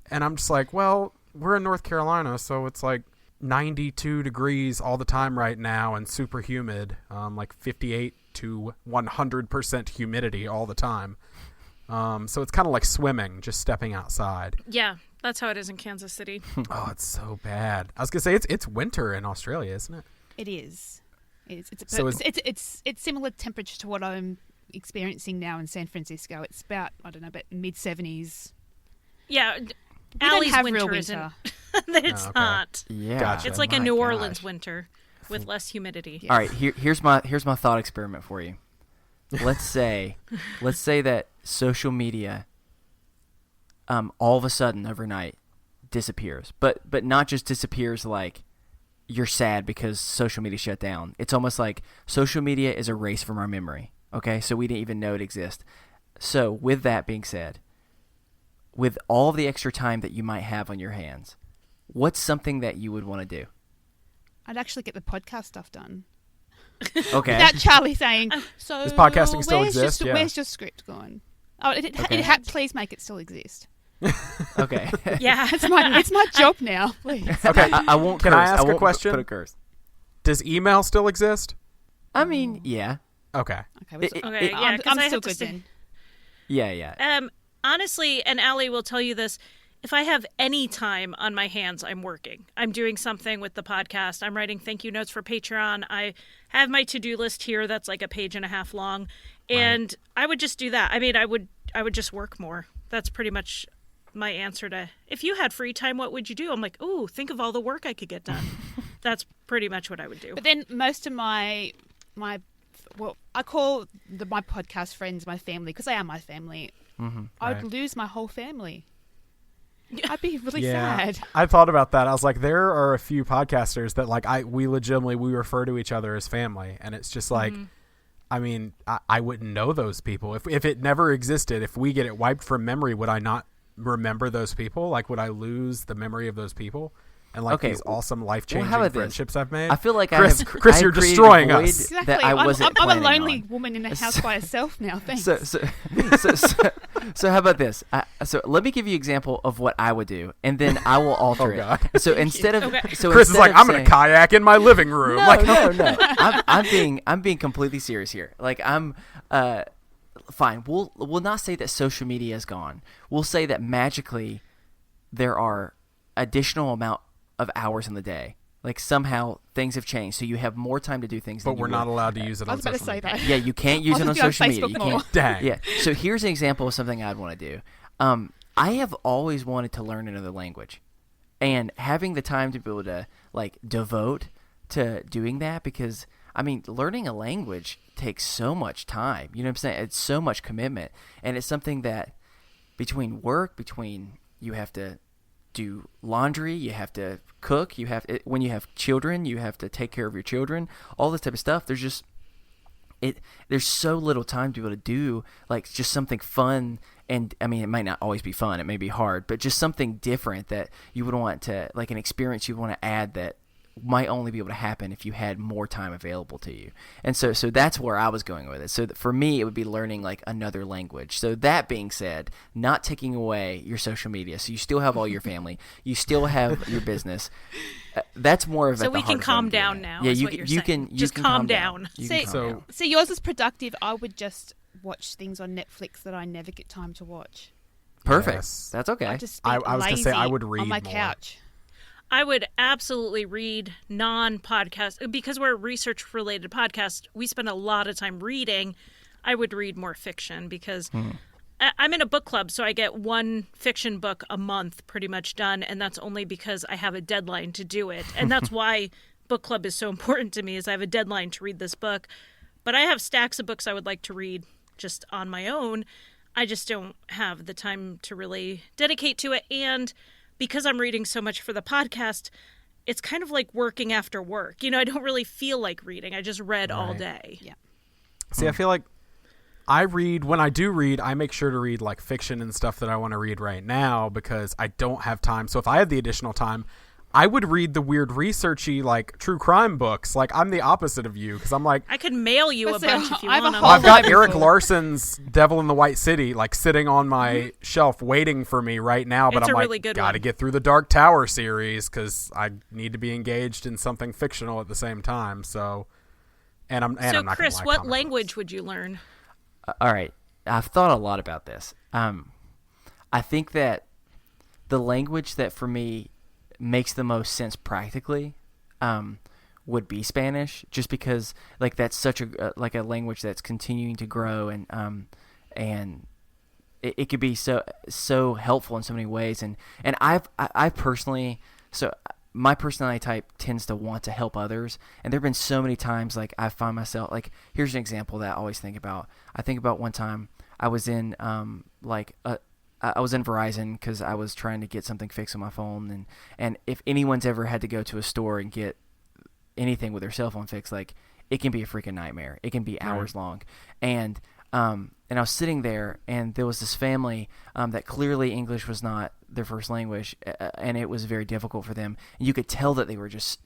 Speaker 2: And I'm just like, well, we're in North Carolina, so it's like 92 degrees all the time right now and super humid, like 58 to 100% humidity all the time. So it's kind of like swimming, just stepping outside.
Speaker 5: Yeah, that's how it is in Kansas City.
Speaker 2: Oh, it's so bad. I was gonna say it's winter in Australia, isn't it?
Speaker 4: It is. It's similar temperature to what I'm experiencing now in San Francisco. It's about about mid-70s.
Speaker 5: Yeah,
Speaker 4: We
Speaker 5: Allie's
Speaker 4: don't have
Speaker 5: winter
Speaker 4: real
Speaker 5: isn't.
Speaker 4: winter.
Speaker 5: It's
Speaker 2: okay.
Speaker 5: not.
Speaker 3: Yeah.
Speaker 2: Gotcha.
Speaker 5: It's like a
Speaker 3: My
Speaker 5: New
Speaker 3: gosh.
Speaker 5: Orleans winter with less humidity.
Speaker 3: All right, here's my thought experiment for you. Let's say that social media all of a sudden overnight disappears. But not just disappears like you're sad because social media shut down. It's almost like social media is erased from our memory. Okay? So we didn't even know it exists. So with that being said, with all the extra time that you might have on your hands, what's something that you would want to do?
Speaker 4: I'd actually get the podcast stuff done.
Speaker 3: Okay.
Speaker 4: Without Charlie saying, so
Speaker 2: Does podcasting still
Speaker 4: where's
Speaker 2: exist?
Speaker 4: your,
Speaker 2: Yeah.
Speaker 4: where's your script gone? Oh,
Speaker 3: Okay.
Speaker 4: please make it still exist.
Speaker 3: Okay.
Speaker 5: Yeah.
Speaker 4: It's my job now, please.
Speaker 2: Okay.
Speaker 3: I won't
Speaker 2: Can
Speaker 3: curse.
Speaker 2: I ask a
Speaker 3: won't
Speaker 2: question?
Speaker 3: Put a curse.
Speaker 2: Does email still exist?
Speaker 3: I mean, yeah.
Speaker 2: Okay.
Speaker 4: Okay,
Speaker 5: Okay, yeah, 'cause
Speaker 4: I'm
Speaker 5: I
Speaker 4: still
Speaker 5: have to
Speaker 4: good
Speaker 5: stay-
Speaker 4: then.
Speaker 3: Yeah.
Speaker 5: Honestly, and Allie will tell you this, if I have any time on my hands, I'm working. I'm doing something with the podcast. I'm writing thank you notes for Patreon. I have my to-do list here that's like a page and a half long. And I would just do that. I mean, I would just work more. That's pretty much my answer to, if you had free time, what would you do? I'm like, ooh, think of all the work I could get done. That's pretty much what I would do.
Speaker 4: But then most of my I call my podcast friends my family because they are my family.
Speaker 3: Mm-hmm.
Speaker 4: I
Speaker 2: Right.
Speaker 4: would lose my whole family. I'd be really sad.
Speaker 2: I thought about that. I was like, there are a few podcasters that like we refer to each other as family, and it's just like, I mean, I wouldn't know those people if it never existed. If we get it wiped from memory, would I not remember those people? Like, would I lose the memory of those people? and like
Speaker 3: Okay,
Speaker 2: these awesome life
Speaker 3: well,
Speaker 2: changing
Speaker 3: how about this?
Speaker 2: friendships I've made.
Speaker 3: I feel like
Speaker 2: Chris,
Speaker 3: I
Speaker 2: Chris, you're
Speaker 3: created a
Speaker 2: destroying
Speaker 3: void
Speaker 2: us.
Speaker 4: Exactly.
Speaker 3: that I wasn't
Speaker 4: I'm a
Speaker 3: planning
Speaker 4: lonely
Speaker 3: on.
Speaker 4: woman in a house by herself now. Thanks.
Speaker 3: So how about this? So let me give you an example of what I would do, and then I will alter
Speaker 2: Oh, God.
Speaker 3: it. So instead of
Speaker 5: Okay.
Speaker 3: so
Speaker 2: Chris is
Speaker 3: instead
Speaker 2: like,
Speaker 3: of
Speaker 2: I'm gonna
Speaker 3: saying-
Speaker 2: kayak in my living room.
Speaker 3: No,
Speaker 2: like,
Speaker 3: no. I'm being completely serious here. Like I'm fine. We'll not say that social media is gone. We'll say that magically there are additional amount of hours in the day. Like somehow things have changed, so you have more time to do things.
Speaker 2: but
Speaker 3: than you
Speaker 2: we're not
Speaker 3: would.
Speaker 2: allowed to use it
Speaker 4: I
Speaker 2: on
Speaker 4: was about to
Speaker 2: social
Speaker 4: say
Speaker 2: media.
Speaker 4: that.
Speaker 3: Yeah, you can't use
Speaker 4: I'll
Speaker 3: it on
Speaker 4: just be on
Speaker 3: social media.
Speaker 4: Facebook
Speaker 3: You
Speaker 4: more.
Speaker 3: can't.
Speaker 2: Dang.
Speaker 3: Yeah. So here's an example of something I'd want to do. I have always wanted to learn another language, and having the time to be able to like devote to doing that, because I mean, learning a language takes so much time. You know what I'm saying? It's so much commitment, and it's something that between you have to do laundry, you have to cook, when you have children, you have to take care of your children, all this type of stuff. There's so little time to be able to do like just something fun, and I mean it might not always be fun, it may be hard, but just something different that you would want to, like an experience you want to add that might only be able to happen if you had more time available to you. And so that's where I was going with it. So for me, it would be learning like another language. So that being said, not taking away your social media, so you still have all your family, you still have your business. That's more of
Speaker 5: So we can calm down now.
Speaker 3: Yeah,
Speaker 5: is
Speaker 3: you
Speaker 5: what you're
Speaker 3: you
Speaker 5: saying.
Speaker 3: can
Speaker 5: just
Speaker 3: can
Speaker 5: calm down.
Speaker 3: You
Speaker 4: See-
Speaker 3: can calm
Speaker 2: So-
Speaker 3: down.
Speaker 4: So yours is productive. I would just watch things on Netflix that I never get time to watch.
Speaker 3: Perfect.
Speaker 2: Yes.
Speaker 3: That's okay.
Speaker 4: I just
Speaker 2: I
Speaker 4: be
Speaker 2: was gonna say I
Speaker 4: lazy
Speaker 2: would read
Speaker 4: on my
Speaker 2: more.
Speaker 4: couch.
Speaker 5: I would absolutely read non-podcast because we're a research-related podcast. We spend a lot of time reading. I would read more fiction because I'm in a book club, so I get one fiction book a month pretty much done, and that's only because I have a deadline to do it. And that's why book club is so important to me, is I have a deadline to read this book. But I have stacks of books I would like to read just on my own. I just don't have the time to really dedicate to it. And because I'm reading so much for the podcast, it's kind of like working after work. You know, I don't really feel like reading. I just read all
Speaker 2: Right.
Speaker 5: day.
Speaker 4: Yeah.
Speaker 2: See, I feel like when I do read, I make sure to read like fiction and stuff that I want to read right now because I don't have time. So if I had the additional time, I would read the weird researchy like true crime books. Like I'm the opposite of you because I'm like,
Speaker 5: I could mail you a
Speaker 4: Listen,
Speaker 5: bunch if you
Speaker 4: I have
Speaker 5: want
Speaker 4: a
Speaker 5: them.
Speaker 4: whole
Speaker 2: I've got
Speaker 4: library
Speaker 2: Eric
Speaker 4: full.
Speaker 2: Larson's Devil in the White City like sitting on my shelf waiting for me right now, but
Speaker 5: It's
Speaker 2: I'm
Speaker 5: a
Speaker 2: like,
Speaker 5: really good
Speaker 2: gotta
Speaker 5: one.
Speaker 2: get through the Dark Tower series because I need to be engaged in something fictional at the same time. So, and I'm
Speaker 5: So,
Speaker 2: not
Speaker 5: Chris,
Speaker 2: gonna
Speaker 5: what
Speaker 2: comic
Speaker 5: language
Speaker 2: books.
Speaker 5: would you learn?
Speaker 3: All right. I've thought a lot about this. I think that the language that for me makes the most sense practically would be Spanish, just because like that's such a like a language that's continuing to grow, and it could be so helpful in so many ways. And I personally, so my personality type tends to want to help others, and there've been so many times like I find myself like, here's an example that I always think about. I think about one time I was in I was in Verizon because I was trying to get something fixed on my phone, and if anyone's ever had to go to a store and get anything with their cell phone fixed, like it can be a freaking nightmare. It can be hours long, and I was sitting there, and there was this family that clearly English was not their first language, and it was very difficult for them. And you could tell that they were just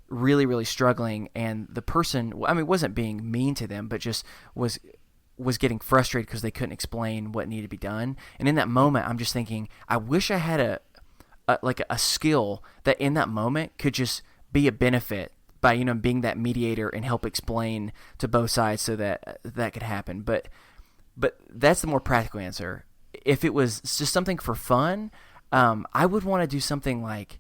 Speaker 3: really, really struggling, and the person, I mean, wasn't being mean to them, but just was getting frustrated because they couldn't explain what needed to be done. And in that moment, I'm just thinking, I wish I had a skill that in that moment could just be a benefit by, you know, being that mediator and help explain to both sides so that that could happen. But that's the more practical answer. If it was just something for fun, I would want to do something like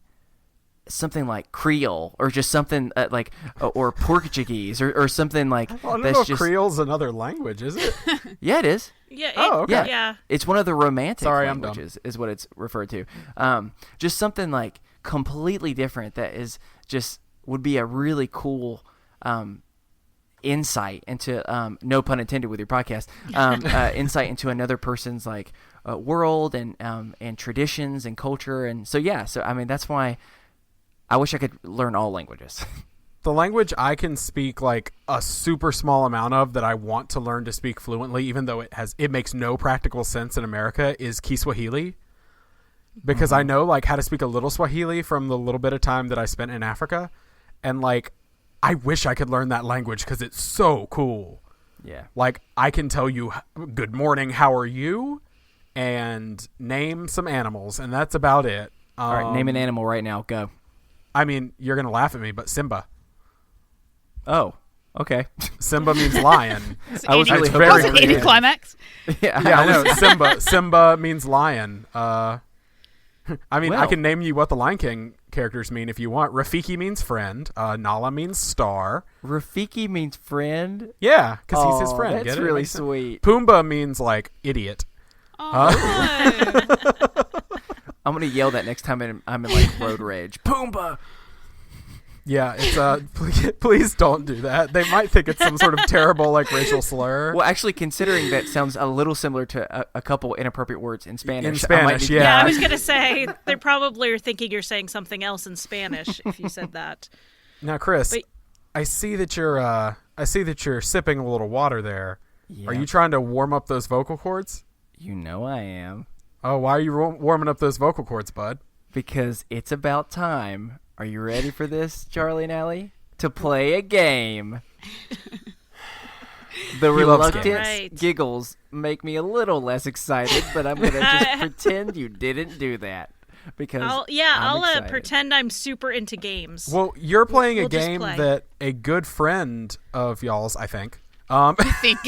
Speaker 3: Creole, or just something like or Portuguese, or something like
Speaker 2: I don't
Speaker 3: that's
Speaker 2: know if
Speaker 3: just
Speaker 2: Creole's another language, is it?
Speaker 3: yeah, it is.
Speaker 5: Yeah.
Speaker 2: Oh, okay.
Speaker 5: Yeah.
Speaker 3: It's one of the romantic
Speaker 2: Sorry, I'm dumb.
Speaker 3: languages, is what it's referred to. Just something like completely different that is just would be a really cool insight into no pun intended with your podcast, insight into another person's like world and traditions and culture. And so I mean, that's why I wish I could learn all languages.
Speaker 2: The language I can speak like a super small amount of that I want to learn to speak fluently, even though it makes no practical sense in America, is Kiswahili. because I know like how to speak a little Swahili from the little bit of time that I spent in Africa, and like I wish I could learn that language because it's so cool.
Speaker 3: Yeah.
Speaker 2: Like I can tell you good morning, how are you, and name some animals, and that's about it.
Speaker 3: All right, name an animal right now. Go.
Speaker 2: I mean, you're gonna laugh at me, but Simba.
Speaker 3: Oh, okay.
Speaker 2: Simba means lion.
Speaker 3: I was really
Speaker 2: very
Speaker 4: Was it
Speaker 2: creative.
Speaker 4: anticlimax?
Speaker 3: Yeah,
Speaker 2: Yeah, I know. Simba means lion. I mean, I
Speaker 3: Well.
Speaker 2: can name you what the Lion King characters mean if you want. Rafiki means friend. Nala means star.
Speaker 3: Rafiki means friend.
Speaker 2: Yeah, because he's his
Speaker 3: Aw,
Speaker 2: friend.
Speaker 3: That's
Speaker 2: Get it?
Speaker 3: really
Speaker 2: Makes sense.
Speaker 3: sweet.
Speaker 2: Pumbaa means like idiot.
Speaker 4: Oh,
Speaker 3: I'm gonna yell that next time I'm in like road rage. Pumbaa.
Speaker 2: Yeah, it's please don't do that. They might think it's some sort of terrible like racial slur.
Speaker 3: Well, actually, considering that sounds a little similar to a couple inappropriate words in Spanish.
Speaker 2: In
Speaker 3: I
Speaker 2: Spanish,
Speaker 3: might need-
Speaker 2: yeah.
Speaker 5: Yeah, I was gonna say they probably are thinking you're saying something else in Spanish if you said that.
Speaker 2: Now, Chris,
Speaker 5: But-
Speaker 2: I see that you're sipping a little water there.
Speaker 3: Yeah.
Speaker 2: Are you trying to warm up those vocal cords?
Speaker 3: You know I am.
Speaker 2: Oh, why are you warming up those vocal cords, bud?
Speaker 3: Because it's about time. Are you ready for this, Charlie and Allie? To play a game. The
Speaker 2: He loves
Speaker 3: reluctant
Speaker 2: games.
Speaker 5: Right.
Speaker 3: giggles make me a little less excited, but I'm going to just pretend you didn't do that. Because
Speaker 5: I'll
Speaker 3: I'm excited.
Speaker 5: pretend I'm super into games.
Speaker 2: Well, you're playing
Speaker 5: We'll
Speaker 2: a
Speaker 5: just
Speaker 2: game
Speaker 5: play.
Speaker 2: that a good friend of y'all's, I think,
Speaker 4: I think.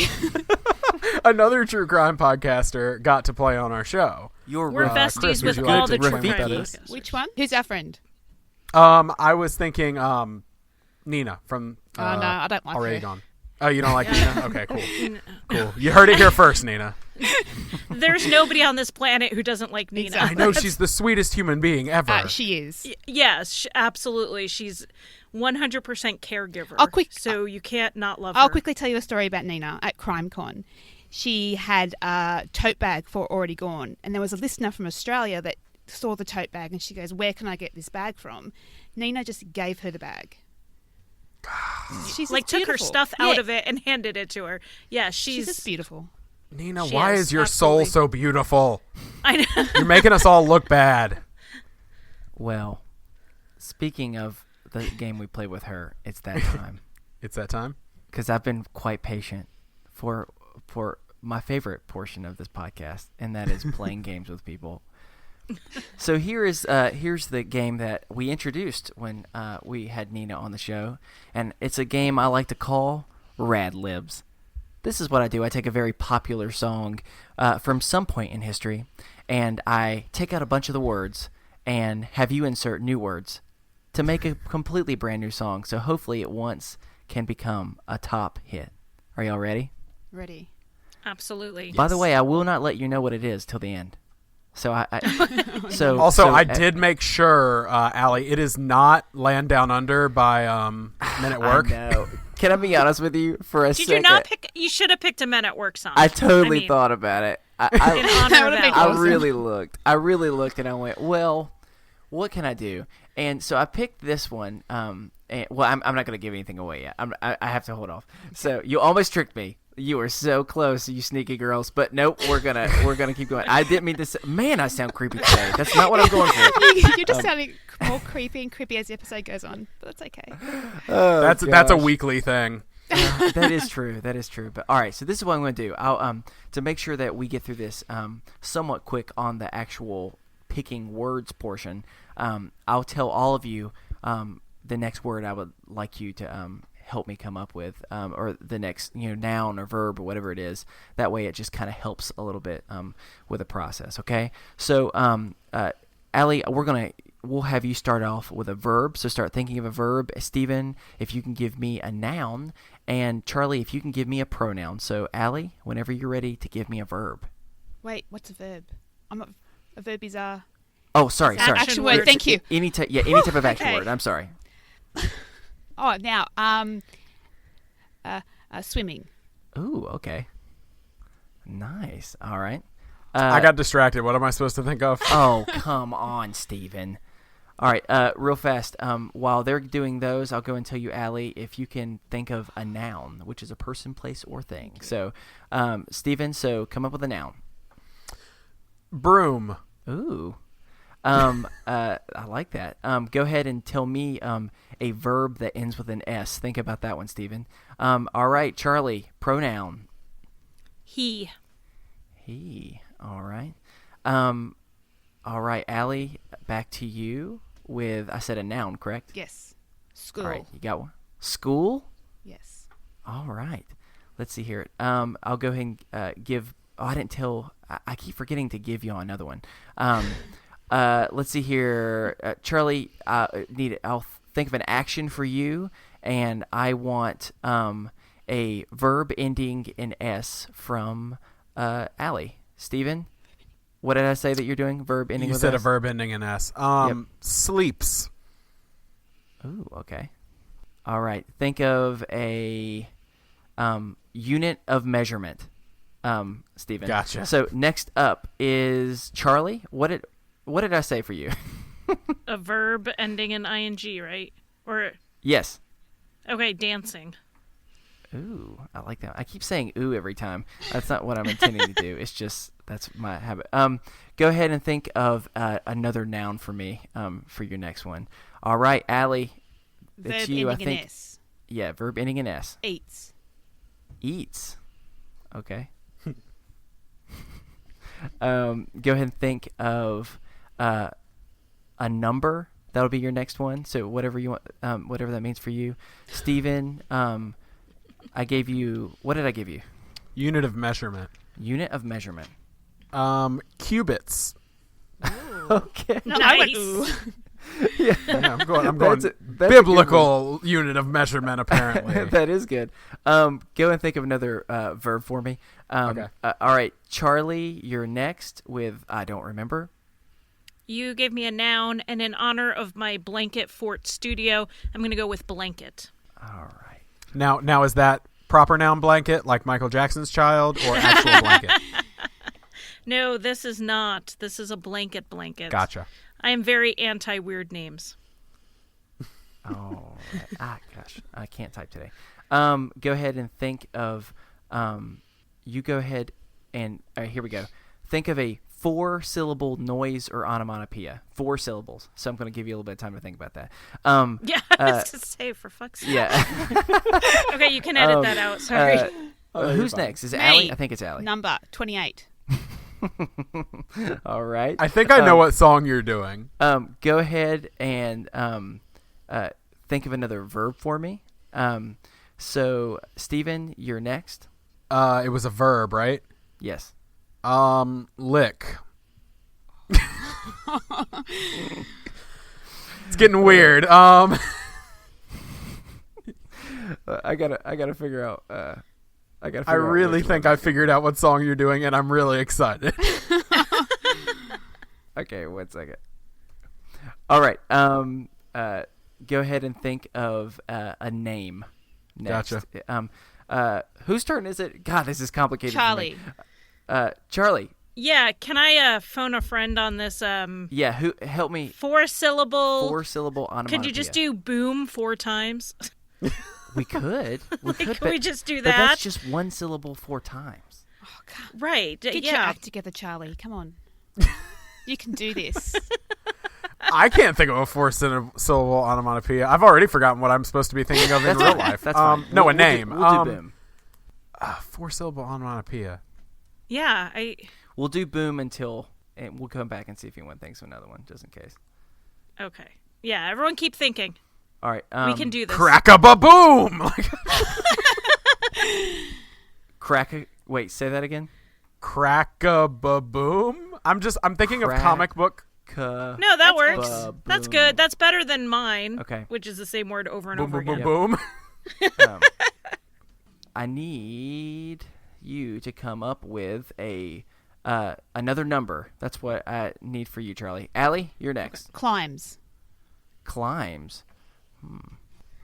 Speaker 2: another true crime podcaster, got to play on our show.
Speaker 3: You're
Speaker 5: We're
Speaker 3: right.
Speaker 5: besties
Speaker 2: Chris,
Speaker 5: with
Speaker 2: would you
Speaker 5: all
Speaker 2: like
Speaker 5: the
Speaker 2: to
Speaker 5: true
Speaker 2: explain
Speaker 5: crime
Speaker 2: what that is?
Speaker 5: podcasters.
Speaker 4: Which one? Who's our friend?
Speaker 2: I was thinking Nina from
Speaker 4: Oh, no, I don't like
Speaker 2: Already
Speaker 4: her.
Speaker 2: Gone. Oh, you don't like Nina? Okay, cool. Cool. You heard it here first, Nina.
Speaker 5: There's nobody on this planet who doesn't like Nina.
Speaker 4: Exactly.
Speaker 2: I know she's the sweetest human being ever.
Speaker 4: She is.
Speaker 5: Yes, absolutely. She's 100% caregiver. So you can't not love her.
Speaker 4: I'll quickly tell you a story about Nina at CrimeCon. She had a tote bag for Already Gone, and there was a listener from Australia that saw the tote bag, and she goes, "Where can I get this bag from?" Nina just gave her the bag. She's
Speaker 5: like
Speaker 4: just
Speaker 5: took her
Speaker 4: beautiful.
Speaker 5: stuff out
Speaker 4: Yeah,
Speaker 5: of it and handed it to her. Yeah,
Speaker 4: She's just beautiful.
Speaker 2: Nina,
Speaker 5: She
Speaker 2: why
Speaker 5: is,
Speaker 2: is your soul
Speaker 5: absolutely.
Speaker 2: so beautiful?
Speaker 5: I know.
Speaker 2: You're making us all look bad.
Speaker 3: Well, speaking of the game we played with her, it's that time.
Speaker 2: It's that time?
Speaker 3: Because I've been quite patient for my favorite portion of this podcast, and that is playing games with people. So here's the game that we introduced when we had Nina on the show, and it's a game I like to call Rad Libs. This is what I do. I take a very popular song from some point in history, and I take out a bunch of the words and have you insert new words to make a completely brand new song. So hopefully it once can become a top hit. Are y'all ready?
Speaker 4: Ready.
Speaker 5: Absolutely.
Speaker 3: By the way, I will not let you know what it is till the end. So
Speaker 2: Also, I did make sure, Allie, it is not Land Down Under by Men at Work.
Speaker 3: I know. Can I be honest with you for a
Speaker 5: Did
Speaker 3: second?
Speaker 5: you not pick? You should have picked a Men at Work song.
Speaker 3: I totally
Speaker 5: mean,
Speaker 3: thought about it.
Speaker 5: in
Speaker 3: I
Speaker 5: honor of
Speaker 4: would've been
Speaker 5: Al.
Speaker 4: awesome.
Speaker 3: I really looked, and I went, well, what can I do? And so I picked this one. I'm not going to give anything away yet. I have to hold off. So you almost tricked me. You were so close, you sneaky girls. But nope, we're gonna keep going. I didn't mean to say, man, I sound creepy today. That's not what I'm going for.
Speaker 4: You're just sounding more creepy and creepy as the episode goes on, but that's okay.
Speaker 3: Oh,
Speaker 2: That's a
Speaker 3: gosh.
Speaker 2: weekly thing.
Speaker 3: That is true. That is true. But all right, so this is what I'm going to do. I'll to make sure that we get through this somewhat quick on the actual picking words portion. I'll tell all of you the next word I would like you to help me come up with, or the next noun or verb or whatever it is. That way, it just kind of helps a little bit with the process. Okay. So, Allie, we'll have you start off with a verb. So start thinking of a verb. Stephen, if you can give me a noun, and Charlie, if you can give me a pronoun. So, Allie, whenever you're ready to give me a verb.
Speaker 4: Wait, what's a verb? A verb is a
Speaker 3: Oh, sorry.
Speaker 4: action word. Thank you.
Speaker 3: Any type of action
Speaker 5: okay.
Speaker 3: word. I'm sorry.
Speaker 4: Oh, now swimming.
Speaker 3: Ooh, okay. Nice. All right.
Speaker 2: I got distracted. What am I supposed to think of?
Speaker 3: Oh, come on, Steven. All right, real fast. While they're doing those, I'll go and tell you, Allie, if you can think of a noun, which is a person, place, or thing. So, Steven, come up with a noun.
Speaker 2: Broom.
Speaker 3: Ooh. I like that. Go ahead and tell me a verb that ends with an S. Think about that one, Stephen. All right, Charlie, pronoun.
Speaker 5: He.
Speaker 3: He. All right. All right, Allie, back to you with, I said a noun, correct?
Speaker 4: Yes. School.
Speaker 3: All right, you got one. School?
Speaker 4: Yes.
Speaker 3: All right. Let's see here. I'll go ahead and give, I didn't tell, I keep forgetting to give you another one. Let's see here. Charlie, I'll think of an action for you, and I want a verb ending in S from Allie. Steven, what did I say that you're doing? Verb ending
Speaker 2: You
Speaker 3: with
Speaker 2: said
Speaker 3: S?
Speaker 2: a verb ending in S.
Speaker 3: Yep.
Speaker 2: Sleeps.
Speaker 3: Ooh, okay. All right. Think of a unit of measurement, Steven.
Speaker 2: Gotcha.
Speaker 3: So next up is Charlie. What did I say for you?
Speaker 5: A verb ending in ing, right? Or
Speaker 3: Yes.
Speaker 5: okay, dancing.
Speaker 3: Ooh, I like that. I keep saying ooh every time. That's not what I'm intending to do. It's just that's my habit. Go ahead and think of another noun for me for your next one. All right, Allie, it's
Speaker 4: Verb
Speaker 3: you. I
Speaker 4: ending
Speaker 3: think.
Speaker 4: in S.
Speaker 3: Yeah, verb ending in S.
Speaker 4: Eats.
Speaker 3: Eats. Okay. Go ahead and think of a number. That'll be your next one. So whatever you want, whatever that means for you, Steven, I gave you. What did I give you?
Speaker 2: Unit of measurement.
Speaker 3: Unit of measurement.
Speaker 2: Cubits.
Speaker 3: Okay.
Speaker 4: No, I went
Speaker 5: Nice.
Speaker 4: ooh.
Speaker 2: Yeah, I'm going
Speaker 3: That's a good
Speaker 2: biblical unit of measurement, apparently.
Speaker 3: That is good. Go and think of another verb for me.
Speaker 2: Okay.
Speaker 3: All right, Charlie, you're next with I don't remember.
Speaker 5: You gave me a noun, and in honor of my blanket fort studio, I'm going to go with blanket.
Speaker 3: All right.
Speaker 2: Now is that proper noun blanket, like Michael Jackson's child, or actual blanket?
Speaker 5: No, this is not. This is a blanket.
Speaker 2: Gotcha.
Speaker 5: I am very anti-weird names.
Speaker 3: Oh, gosh, I can't type today. Go ahead and think of. You go ahead and here we go. Think of a 4-syllable noise or onomatopoeia. 4 syllables. So I'm going to give you a little bit of time to think about that.
Speaker 5: Yeah, I was to say, for fuck's sake.
Speaker 3: Yeah.
Speaker 5: Okay, you can edit that out. Sorry.
Speaker 3: Who's next? Is it
Speaker 4: Me.
Speaker 3: Allie? I think it's Allie.
Speaker 4: Number 28.
Speaker 3: All right.
Speaker 2: I think I know what song you're doing.
Speaker 3: Go ahead and think of another verb for me. So, Steven, you're next.
Speaker 2: It was a verb, right?
Speaker 3: Yes.
Speaker 2: Lick. It's getting weird.
Speaker 3: I gotta figure out.
Speaker 2: I really think I figured out what song you're doing, and I'm really excited.
Speaker 3: Okay, 1 second. All right. Go ahead and think of a name. Next.
Speaker 2: Gotcha.
Speaker 3: Whose turn is it? God, this is complicated.
Speaker 4: Charlie.
Speaker 3: For me. Charlie.
Speaker 5: Yeah, can I phone a friend on this
Speaker 3: Yeah. Who help me?
Speaker 5: 4-syllable?
Speaker 3: 4-syllable onomatopoeia.
Speaker 5: Could you just do boom 4 times?
Speaker 3: We could. We could.
Speaker 5: Can we just do
Speaker 3: But
Speaker 5: that?
Speaker 3: that's just 1 syllable 4 times.
Speaker 4: Oh, God.
Speaker 5: Right.
Speaker 4: Get your
Speaker 5: yeah.
Speaker 4: act together, Charlie. Come on. You can do this.
Speaker 2: I can't think of a 4-syllable onomatopoeia. I've already forgotten what I'm supposed to be thinking of in real life.
Speaker 3: That's fine.
Speaker 2: No,
Speaker 3: We'll
Speaker 2: a name.
Speaker 3: We'll do boom.
Speaker 2: 4-syllable onomatopoeia.
Speaker 5: Yeah,
Speaker 3: We'll do boom until, and we'll come back and see if anyone thinks of another one, just in case.
Speaker 5: okay. Yeah, everyone keep thinking.
Speaker 3: All right.
Speaker 5: We can do this.
Speaker 2: Crack-a-ba-boom!
Speaker 3: Wait, say that again.
Speaker 2: Crack-a-ba-boom? I'm thinking of comic book.
Speaker 5: No, that works.
Speaker 3: Ba-boom.
Speaker 5: That's good. That's better than mine.
Speaker 3: Okay.
Speaker 5: Which is the same word over and
Speaker 2: Boom,
Speaker 5: over
Speaker 2: boom,
Speaker 5: again.
Speaker 2: boom, boom.
Speaker 3: I need you to come up with another number. That's what I need for you, Charlie. Allie, you're next.
Speaker 4: Climbs.
Speaker 3: Climbs.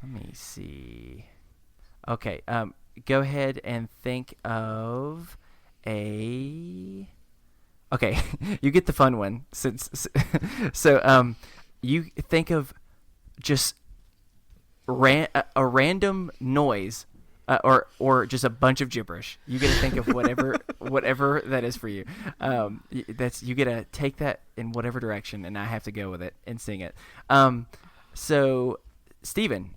Speaker 3: Let me see. Okay. Go ahead and think of a. Okay, you get the fun one. So, you think of just a random noise or just a bunch of gibberish. You get to think of whatever that is for you. You get to take that in whatever direction, and I have to go with it and sing it. So, Steven,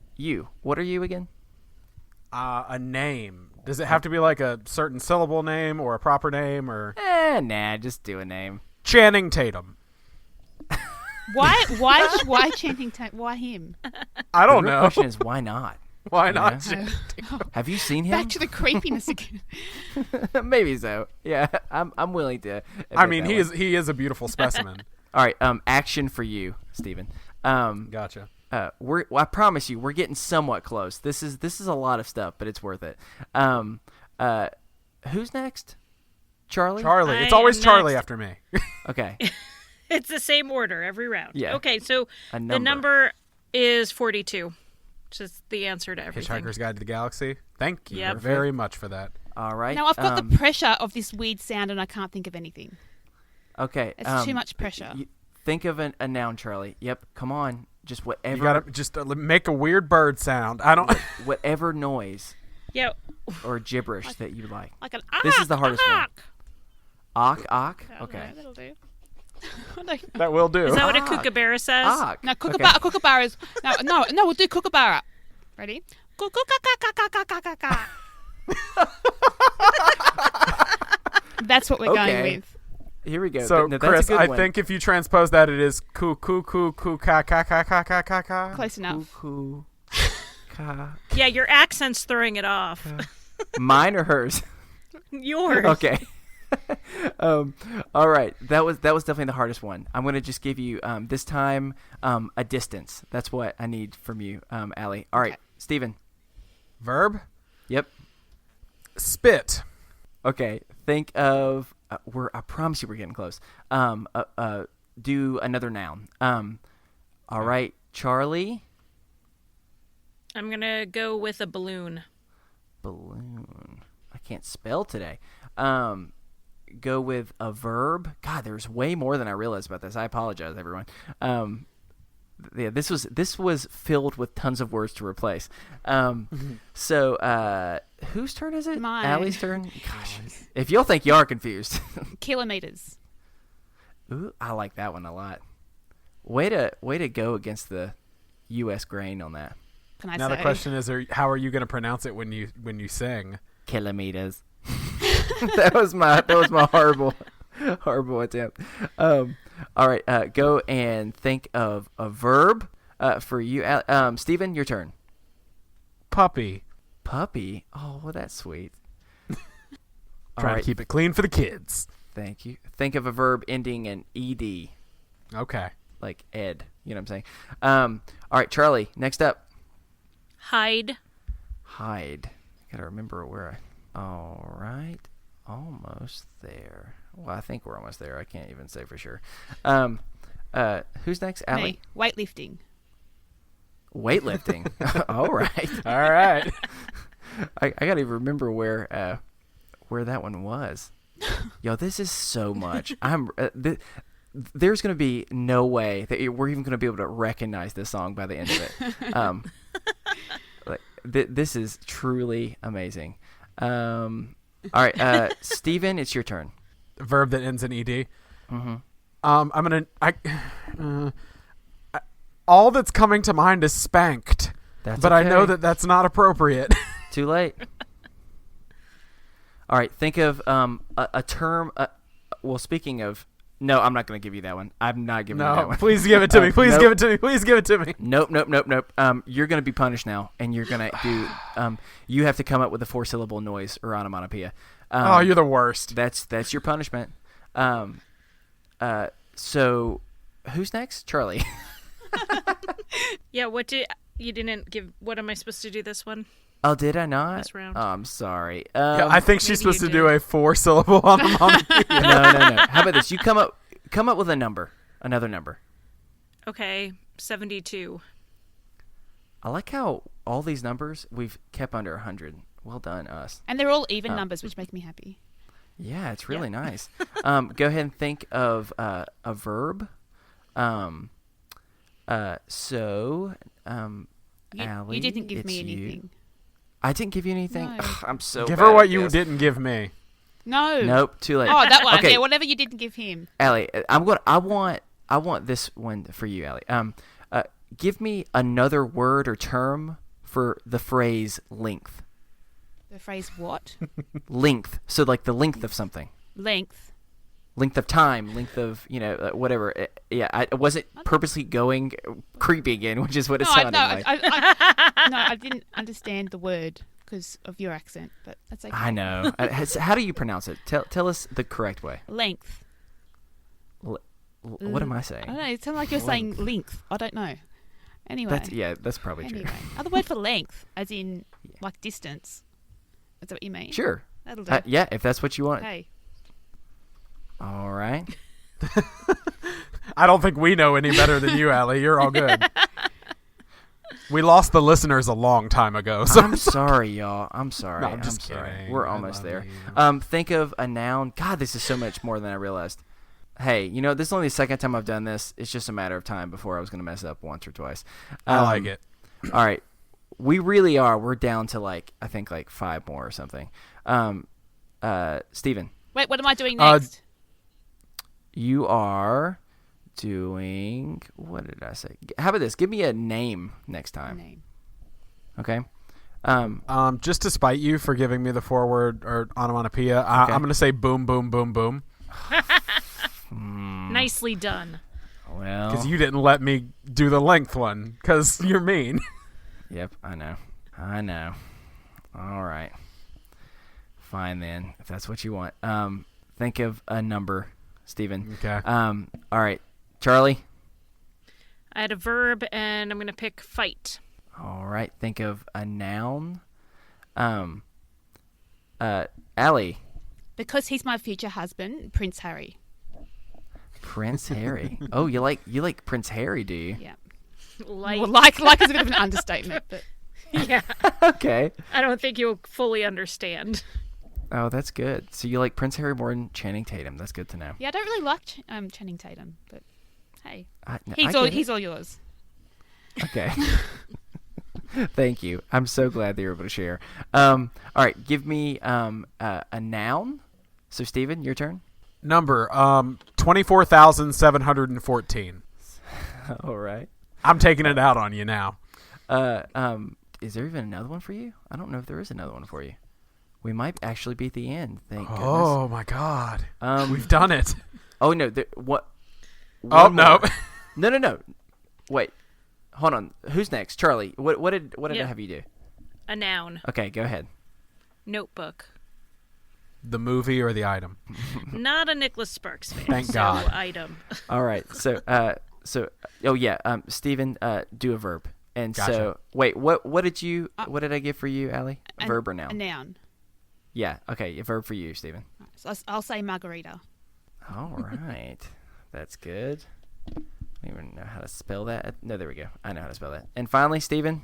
Speaker 3: what are you again?
Speaker 2: A name. Does it have to be like a certain syllable name or a proper name or?
Speaker 3: Nah, just do a name.
Speaker 2: Channing Tatum.
Speaker 4: Why Channing Tatum? Why him?
Speaker 2: I don't
Speaker 3: The real
Speaker 2: know.
Speaker 3: question is, why not?
Speaker 2: Why not?
Speaker 3: Yeah.
Speaker 2: Channing Tatum?
Speaker 3: Have you seen him?
Speaker 4: Back to the creepiness again.
Speaker 3: Maybe so. Yeah, I'm willing to.
Speaker 2: I mean, he is a beautiful specimen.
Speaker 3: All right, action for you, Steven.
Speaker 2: Gotcha.
Speaker 3: I promise you, we're getting somewhat close. This is a lot of stuff, but it's worth it. Who's next? Charlie.
Speaker 2: Charlie.
Speaker 5: I
Speaker 2: It's always
Speaker 5: am
Speaker 2: Charlie
Speaker 5: next.
Speaker 2: after me.
Speaker 3: Okay.
Speaker 5: It's the same order every round.
Speaker 3: Yeah.
Speaker 5: Okay, so
Speaker 3: A
Speaker 5: the number is 42, which is the answer to everything.
Speaker 2: Hitchhiker's Guide to the Galaxy. Thank you
Speaker 5: Yep.
Speaker 2: very much for that.
Speaker 3: All right.
Speaker 4: Now I've got the pressure of this weird sound, and I can't think of anything.
Speaker 3: Okay.
Speaker 4: It's too much pressure.
Speaker 3: Think of a noun, Charlie. Yep. Come on. Just whatever.
Speaker 2: You gotta just make a weird bird sound. I don't.
Speaker 3: Whatever noise
Speaker 5: Yeah,
Speaker 3: or gibberish that you like.
Speaker 4: Like an
Speaker 3: This is the hardest one.
Speaker 4: ark.
Speaker 3: Awk.
Speaker 4: I don't
Speaker 3: Okay.
Speaker 4: know, that'll do. I don't know.
Speaker 2: That will do.
Speaker 5: is that what a
Speaker 3: Awk.
Speaker 5: kookaburra says?
Speaker 3: Awk.
Speaker 4: No,
Speaker 3: Okay.
Speaker 4: kookaburra is no. We'll do kookaburra. Ready? That's what we're
Speaker 3: Okay.
Speaker 4: going with.
Speaker 3: Here we go.
Speaker 2: So,
Speaker 3: No, that's a
Speaker 2: Chris,
Speaker 3: good
Speaker 2: I
Speaker 3: one.
Speaker 2: think if you transpose that, it is coo coo coo coo ka ka ka ka ka ka ka.
Speaker 4: Close enough.
Speaker 3: Cuckoo. Ka.
Speaker 5: Yeah, your accent's throwing it off.
Speaker 3: Mine or hers?
Speaker 5: Yours.
Speaker 3: Okay. All right. That was definitely the hardest one. I'm going to just give you this time a distance. That's what I need from you, Allie. All right,
Speaker 4: Okay.
Speaker 3: Steven.
Speaker 2: Verb.
Speaker 3: Yep.
Speaker 2: Spit.
Speaker 3: Okay. Think of I promise you we're getting close. Do another noun. All right, Charlie.
Speaker 5: I'm going to go with a balloon.
Speaker 3: Balloon. I can't spell today. Go with a verb. God, there's way more than I realized about this. I apologize, everyone. Yeah, this was filled with tons of words to replace. So, whose turn is it?
Speaker 4: Mine.
Speaker 3: Allie's turn. Gosh, if you'll think you are confused.
Speaker 4: Kilometers.
Speaker 3: Ooh, I like that one a lot. Way to go against the U.S. grain on that.
Speaker 4: Can I
Speaker 2: Now
Speaker 4: say?
Speaker 2: the question is, how are you going to pronounce it when you sing?
Speaker 3: Kilometers. that was my horrible attempt. All right, go and think of a verb for you. Steven, your turn.
Speaker 2: Puppy.
Speaker 3: Puppy. Oh, well, that's sweet. All
Speaker 2: Trying
Speaker 3: right,
Speaker 2: to keep it clean for the kids.
Speaker 3: thank you. Think of a verb ending in ed,
Speaker 2: Okay.
Speaker 3: like ed. You know what I'm saying? All right, Charlie. Next up,
Speaker 5: Hide.
Speaker 3: hide. Gotta remember where All right, almost there. Well, I think we're almost there. I can't even say for sure. Who's next? Allie?
Speaker 4: Me. Weightlifting.
Speaker 3: Weightlifting. All right.
Speaker 2: All right.
Speaker 3: I gotta even remember where that one was. Yo, this is so much. There's gonna be no way that we're even gonna be able to recognize this song by the end of it. This is truly amazing. All right, Steven, it's your turn.
Speaker 2: Verb that ends in ed.
Speaker 3: Mm-hmm.
Speaker 2: I'm gonna. All that's coming to mind is spanked, but I know
Speaker 3: okay.
Speaker 2: that that's not appropriate.
Speaker 3: Too late. All right, think of a term. Well, speaking of, no, I'm not going to give you that one. I'm not giving you that
Speaker 2: No,
Speaker 3: one.
Speaker 2: please give it to me. Please
Speaker 3: nope.
Speaker 2: give it to me. Please give it to me.
Speaker 3: Nope. You're going to be punished now, and you're going to do. You have to come up with a 4-syllable noise or onomatopoeia.
Speaker 2: Oh, you're the worst.
Speaker 3: That's your punishment. So who's next? Charlie.
Speaker 5: Yeah, you didn't give, what am I supposed to do this one?
Speaker 3: Oh, did I not?
Speaker 5: This round.
Speaker 3: Oh, I'm sorry.
Speaker 2: Yeah, I think she's
Speaker 5: maybe
Speaker 2: supposed
Speaker 5: you
Speaker 2: to do
Speaker 5: did.
Speaker 2: a 4-syllable onomatopoeia.
Speaker 3: No. How about this? You come up with a number, another number.
Speaker 5: Okay, 72.
Speaker 3: I like how all these numbers we've kept under 100. Well done, us.
Speaker 4: And they're all even numbers, which make me happy.
Speaker 3: Yeah, it's really nice. Go ahead and think of a verb.
Speaker 4: You
Speaker 3: Allie,
Speaker 4: didn't give
Speaker 3: it's
Speaker 4: me
Speaker 3: you.
Speaker 4: anything.
Speaker 3: I didn't give you anything.
Speaker 4: No.
Speaker 3: Ugh, I'm so
Speaker 2: Give
Speaker 3: bad
Speaker 2: her what
Speaker 3: at
Speaker 2: you
Speaker 3: this.
Speaker 2: didn't give me.
Speaker 4: No.
Speaker 3: Nope, too late.
Speaker 4: Oh, that one.
Speaker 3: Okay.
Speaker 4: Yeah, whatever you didn't give him.
Speaker 3: Allie, I want this one for you, Allie. Give me another word or term for the phrase length.
Speaker 4: The phrase what?
Speaker 3: Length. So like the length of something.
Speaker 4: Length.
Speaker 3: Length of time, length of, whatever. I wasn't purposely going creepy again, which is what it sounded like.
Speaker 4: I didn't understand the word because of your accent, but that's okay.
Speaker 3: I know. How do you pronounce it? Tell us the correct way.
Speaker 4: Length.
Speaker 3: What am I saying?
Speaker 4: I don't know. It sounds like you're saying length. I don't know. Anyway.
Speaker 3: That's probably true.
Speaker 4: Anyway. Other word for length, as in like distance. Is that what you mean?
Speaker 3: Sure.
Speaker 4: That'll do.
Speaker 3: Yeah, if that's what you want.
Speaker 4: Okay.
Speaker 3: All right.
Speaker 2: I don't think we know any better than you, Allie. You're all good. We lost the listeners a long time ago. So
Speaker 3: I'm sorry, y'all. I'm sorry.
Speaker 2: No, I'm just
Speaker 3: sorry.
Speaker 2: kidding.
Speaker 3: We're
Speaker 2: I
Speaker 3: almost
Speaker 2: love
Speaker 3: there.
Speaker 2: you.
Speaker 3: Think of a noun. God, this is so much more than I realized. Hey, this is only the second time I've done this. It's just a matter of time before I was going to mess up once or twice.
Speaker 2: I like it.
Speaker 3: All right. We really are. We're down to I think 5 more or something. Steven.
Speaker 4: Wait, what am I doing next?
Speaker 3: You are doing, what did I say? How about this? Give me a name next time.
Speaker 4: Name.
Speaker 3: Okay.
Speaker 2: Just to spite you for giving me the forward or onomatopoeia, I'm going to say boom, boom, boom, boom.
Speaker 5: Nicely done.
Speaker 3: Well,
Speaker 2: Because you didn't let me do the length one because you're mean.
Speaker 3: Yep, I know. All right. Fine then, if that's what you want. Think of a number, Steven.
Speaker 2: Okay.
Speaker 3: All right, Charlie.
Speaker 5: I had a verb, and I'm going to pick fight.
Speaker 3: All right, think of a noun. Allie.
Speaker 4: Because he's my future husband, Prince Harry.
Speaker 3: Prince Harry. Oh, you like Prince Harry, do you?
Speaker 4: Yeah.
Speaker 5: Like,
Speaker 4: Well, like is a bit of an understatement, but
Speaker 5: yeah.
Speaker 3: Okay.
Speaker 5: I don't think you'll fully understand.
Speaker 3: Oh, that's good. So you like Prince Harry more than Channing Tatum. That's good to know.
Speaker 4: yeah, I don't really like Channing Tatum, but hey,
Speaker 3: I
Speaker 4: he's
Speaker 3: get
Speaker 4: all
Speaker 3: it.
Speaker 4: yours.
Speaker 3: Okay. Thank you. I'm so glad that you're able to share. All right, give me a noun. So, Steven, your turn.
Speaker 2: Number 24,714.
Speaker 3: All right.
Speaker 2: I'm taking it out on you now.
Speaker 3: Is there even another one for you? I don't know if there is another one for you. We might actually be at the end. Thank goodness.
Speaker 2: Oh my God. We've done it.
Speaker 3: Oh no! What?
Speaker 2: Oh
Speaker 3: one
Speaker 2: no.
Speaker 3: more. No! Wait, hold on. Who's next? Charlie. What did
Speaker 5: Yeah.
Speaker 3: I have you do?
Speaker 5: A noun.
Speaker 3: Okay, go ahead.
Speaker 5: Notebook.
Speaker 2: The movie or the item?
Speaker 5: Not a Nicholas Sparks fan.
Speaker 2: Thank
Speaker 5: so
Speaker 2: God.
Speaker 5: Item.
Speaker 3: All right. So Steven, do a verb. And
Speaker 2: Gotcha.
Speaker 3: so, wait, what did I give for you, Allie? A verb or
Speaker 4: A
Speaker 3: noun?
Speaker 4: noun.
Speaker 3: Yeah. Okay, a verb for you, Steven.
Speaker 4: So I'll say margarita.
Speaker 3: All right. That's good. I don't even know how to spell that. No, there we go. I know how to spell that. And finally, Steven.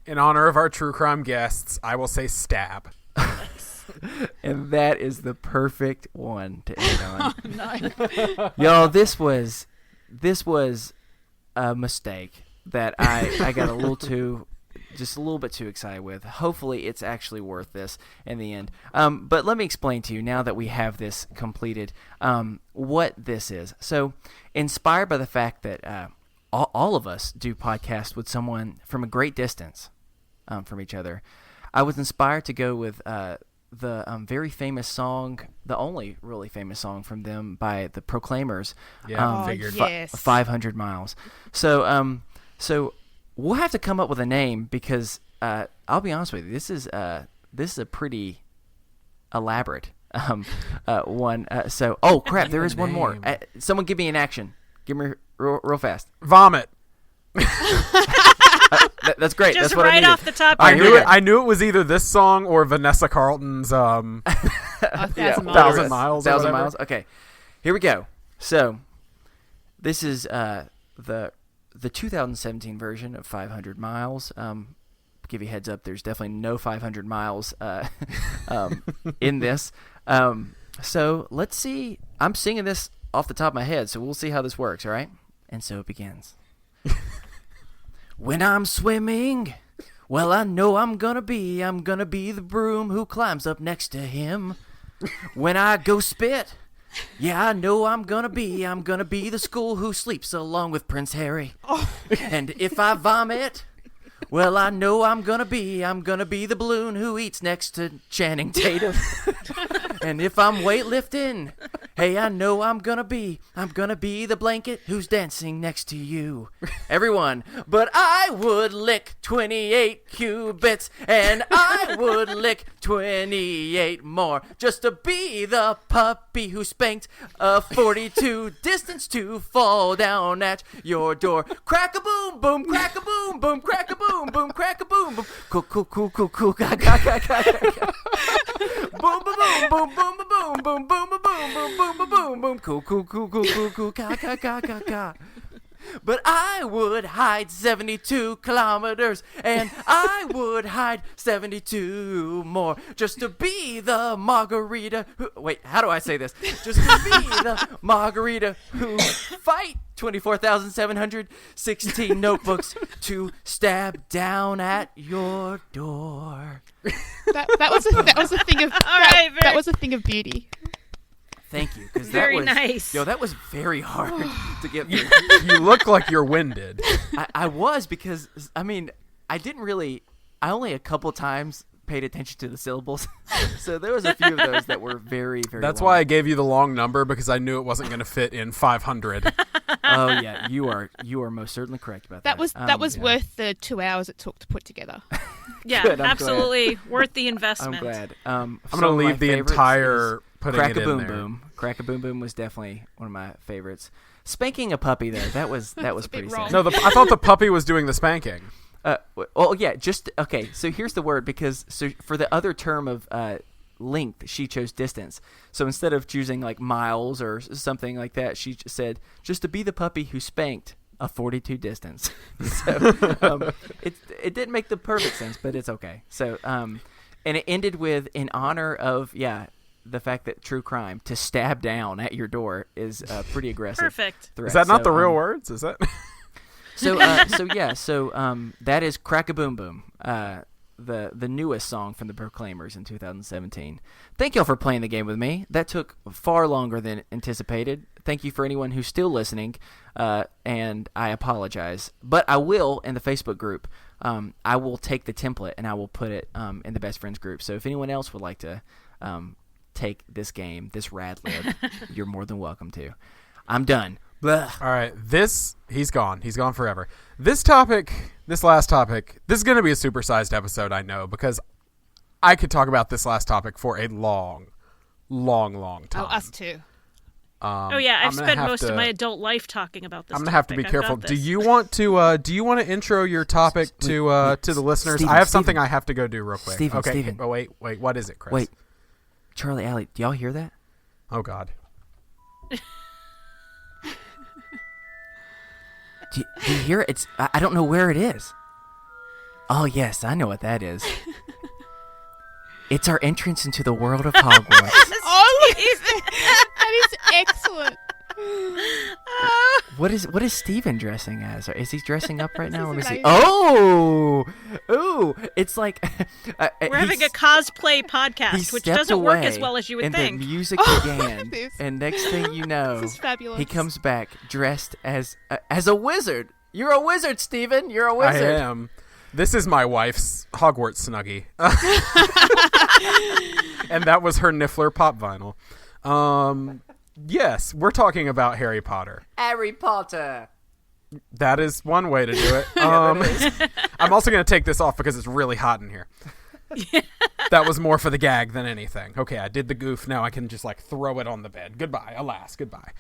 Speaker 2: In honor of our true crime guests, I will say stab.
Speaker 3: And that is the perfect one to end on.
Speaker 4: No.
Speaker 3: Y'all, this was a mistake that I got a little bit too excited with. Hopefully it's actually worth this in the end. But let me explain to you now that we have this completed, what this is. So inspired by the fact that all of us do podcasts with someone from a great distance from each other, I was inspired to go with the very famous song, the only really famous song from them by the Proclaimers.
Speaker 2: Yeah, figured.
Speaker 4: yes.
Speaker 3: 500 Miles. So we'll have to come up with a name because I'll be honest with you, this is a pretty elaborate one. Oh crap, there is one more.
Speaker 2: name.
Speaker 3: Someone give me an action. Give me real fast.
Speaker 2: Vomit.
Speaker 3: That's great.
Speaker 5: Just
Speaker 3: That's what I
Speaker 5: right
Speaker 3: needed.
Speaker 5: off the top.
Speaker 3: All right, here we go.
Speaker 2: I knew it was either this song or Vanessa Carlton's
Speaker 4: A
Speaker 3: Yeah,
Speaker 4: thousand miles.
Speaker 2: 1,000 miles. or
Speaker 3: 1,000
Speaker 2: whatever.
Speaker 3: miles. Okay, here we go. So this is the 2017 version of 500 Miles. Give you a heads up, there's definitely no 500 miles in this. So let's see. I'm singing this off the top of my head, so we'll see how this works, all right? And so it begins. When I'm swimming Well, I know I'm gonna be the broom who climbs up next to him. When I go spit, yeah, I know I'm gonna be the school who sleeps along with Prince Harry. And if I vomit, well, I know I'm gonna be the balloon who eats next to Channing Tatum. And if I'm weightlifting, hey, I know I'm gonna be the blanket who's dancing next to you. Everyone, but I would lick 28 cubits, and I would lick 28 more just to be the puppy who spanked a 42 distance to fall down at your door. Crack-a-boom, boom, crack-a-boom, boom, crack-a-boom, boom, crack-a-boom, boom. Cool, cool, cool, cool, cool, ga, ga, ga, ga, ga. Boom, boom, boom, boom, boom, boom, boom, boom, boom, boom, boom, boom, boom, boom, cool, cool, cool, cool, cool, cool, ga, ga, ga, ga, ga. But I would hide 72 kilometers, and I would hide 72 more just to be the margarita who... Wait, how do I say this? Just to be the margarita who fight 24,716 notebooks to stab down at your door.
Speaker 4: That was a thing of that was a thing of beauty.
Speaker 3: Thank you, because
Speaker 5: Very
Speaker 3: that was
Speaker 5: nice.
Speaker 3: Yo, that was very hard to get through.
Speaker 2: You look like you're winded.
Speaker 3: I was, because I mean, I only a couple times paid attention to the syllables, so there was a few of those that were very, very.
Speaker 2: That's
Speaker 3: long.
Speaker 2: why I gave you the long number, because I knew it wasn't going to fit in 500.
Speaker 3: Oh yeah, you are most certainly correct about that.
Speaker 4: That was worth the 2 hours it took to put together.
Speaker 5: Yeah,
Speaker 3: Good, I'm
Speaker 5: absolutely worth the investment.
Speaker 3: I'm glad.
Speaker 2: I'm going to leave the entire putting it in there.
Speaker 3: Boom. Crack-a-boom boom was definitely one of my favorites. Spanking a puppy though, that was pretty
Speaker 4: wrong.
Speaker 3: sad.
Speaker 2: No, I thought the puppy was doing the spanking.
Speaker 3: Well, yeah, okay. So here's the word, because for the other term of length, she chose distance. So instead of choosing like miles or something like that, she said just to be the puppy who spanked a 42 distance. So it didn't make the perfect sense, but it's okay. So and it ended with, in honor of the fact that true crime, to stab down at your door is pretty aggressive.
Speaker 5: Perfect.
Speaker 3: Threat.
Speaker 2: Is that not
Speaker 3: So,
Speaker 2: the real words? Is that?
Speaker 3: So that is Crack-a-Boom Boom, the newest song from the Proclaimers in 2017. Thank y'all for playing the game with me. That took far longer than anticipated. Thank you for anyone who's still listening, and I apologize. But I will, in the Facebook group, I will take the template and I will put it in the Best Friends group. So if anyone else would like to take this game, this rad lib, you're more than welcome to. I'm done. Blah.
Speaker 2: All right, he's gone. He's gone forever. This last topic, this is going to be a supersized episode, I know, because I could talk about this last topic for a long time.
Speaker 4: Oh, us too.
Speaker 5: Oh yeah, I've spent most of my adult life talking about this.
Speaker 2: I'm gonna have to be careful. Do you want to intro your topic to the listeners?
Speaker 3: Steven,
Speaker 2: I have something I have to go do real quick. Okay.
Speaker 3: Steven.
Speaker 2: Oh wait, what is it, Chris?
Speaker 3: Wait, Charlie, Allie, do y'all hear that?
Speaker 2: Oh God.
Speaker 3: Do you hear it? I don't know where it is. Oh, yes, I know what that is. It's our entrance into the world of Hogwarts.
Speaker 4: Oh, that is excellent.
Speaker 3: What is Steven dressing as? Is he dressing up right now? Let me see.
Speaker 4: amazing.
Speaker 3: Oh! Ooh! It's like...
Speaker 5: We're having a cosplay podcast, which doesn't work as well as you would
Speaker 3: and
Speaker 5: think.
Speaker 3: the music began. And next thing you know,
Speaker 4: This is fabulous.
Speaker 3: he comes back dressed as a wizard. You're a wizard, Steven. You're a wizard.
Speaker 2: I am. This is my wife's Hogwarts Snuggie. And that was her Niffler pop vinyl. Yes, we're talking about Harry Potter.
Speaker 3: Harry Potter.
Speaker 2: That is one way to do it. I'm also going to take this off because it's really hot in here. That was more for the gag than anything. Okay, I did the goof. Now I can just throw it on the bed. Goodbye. Alas, goodbye.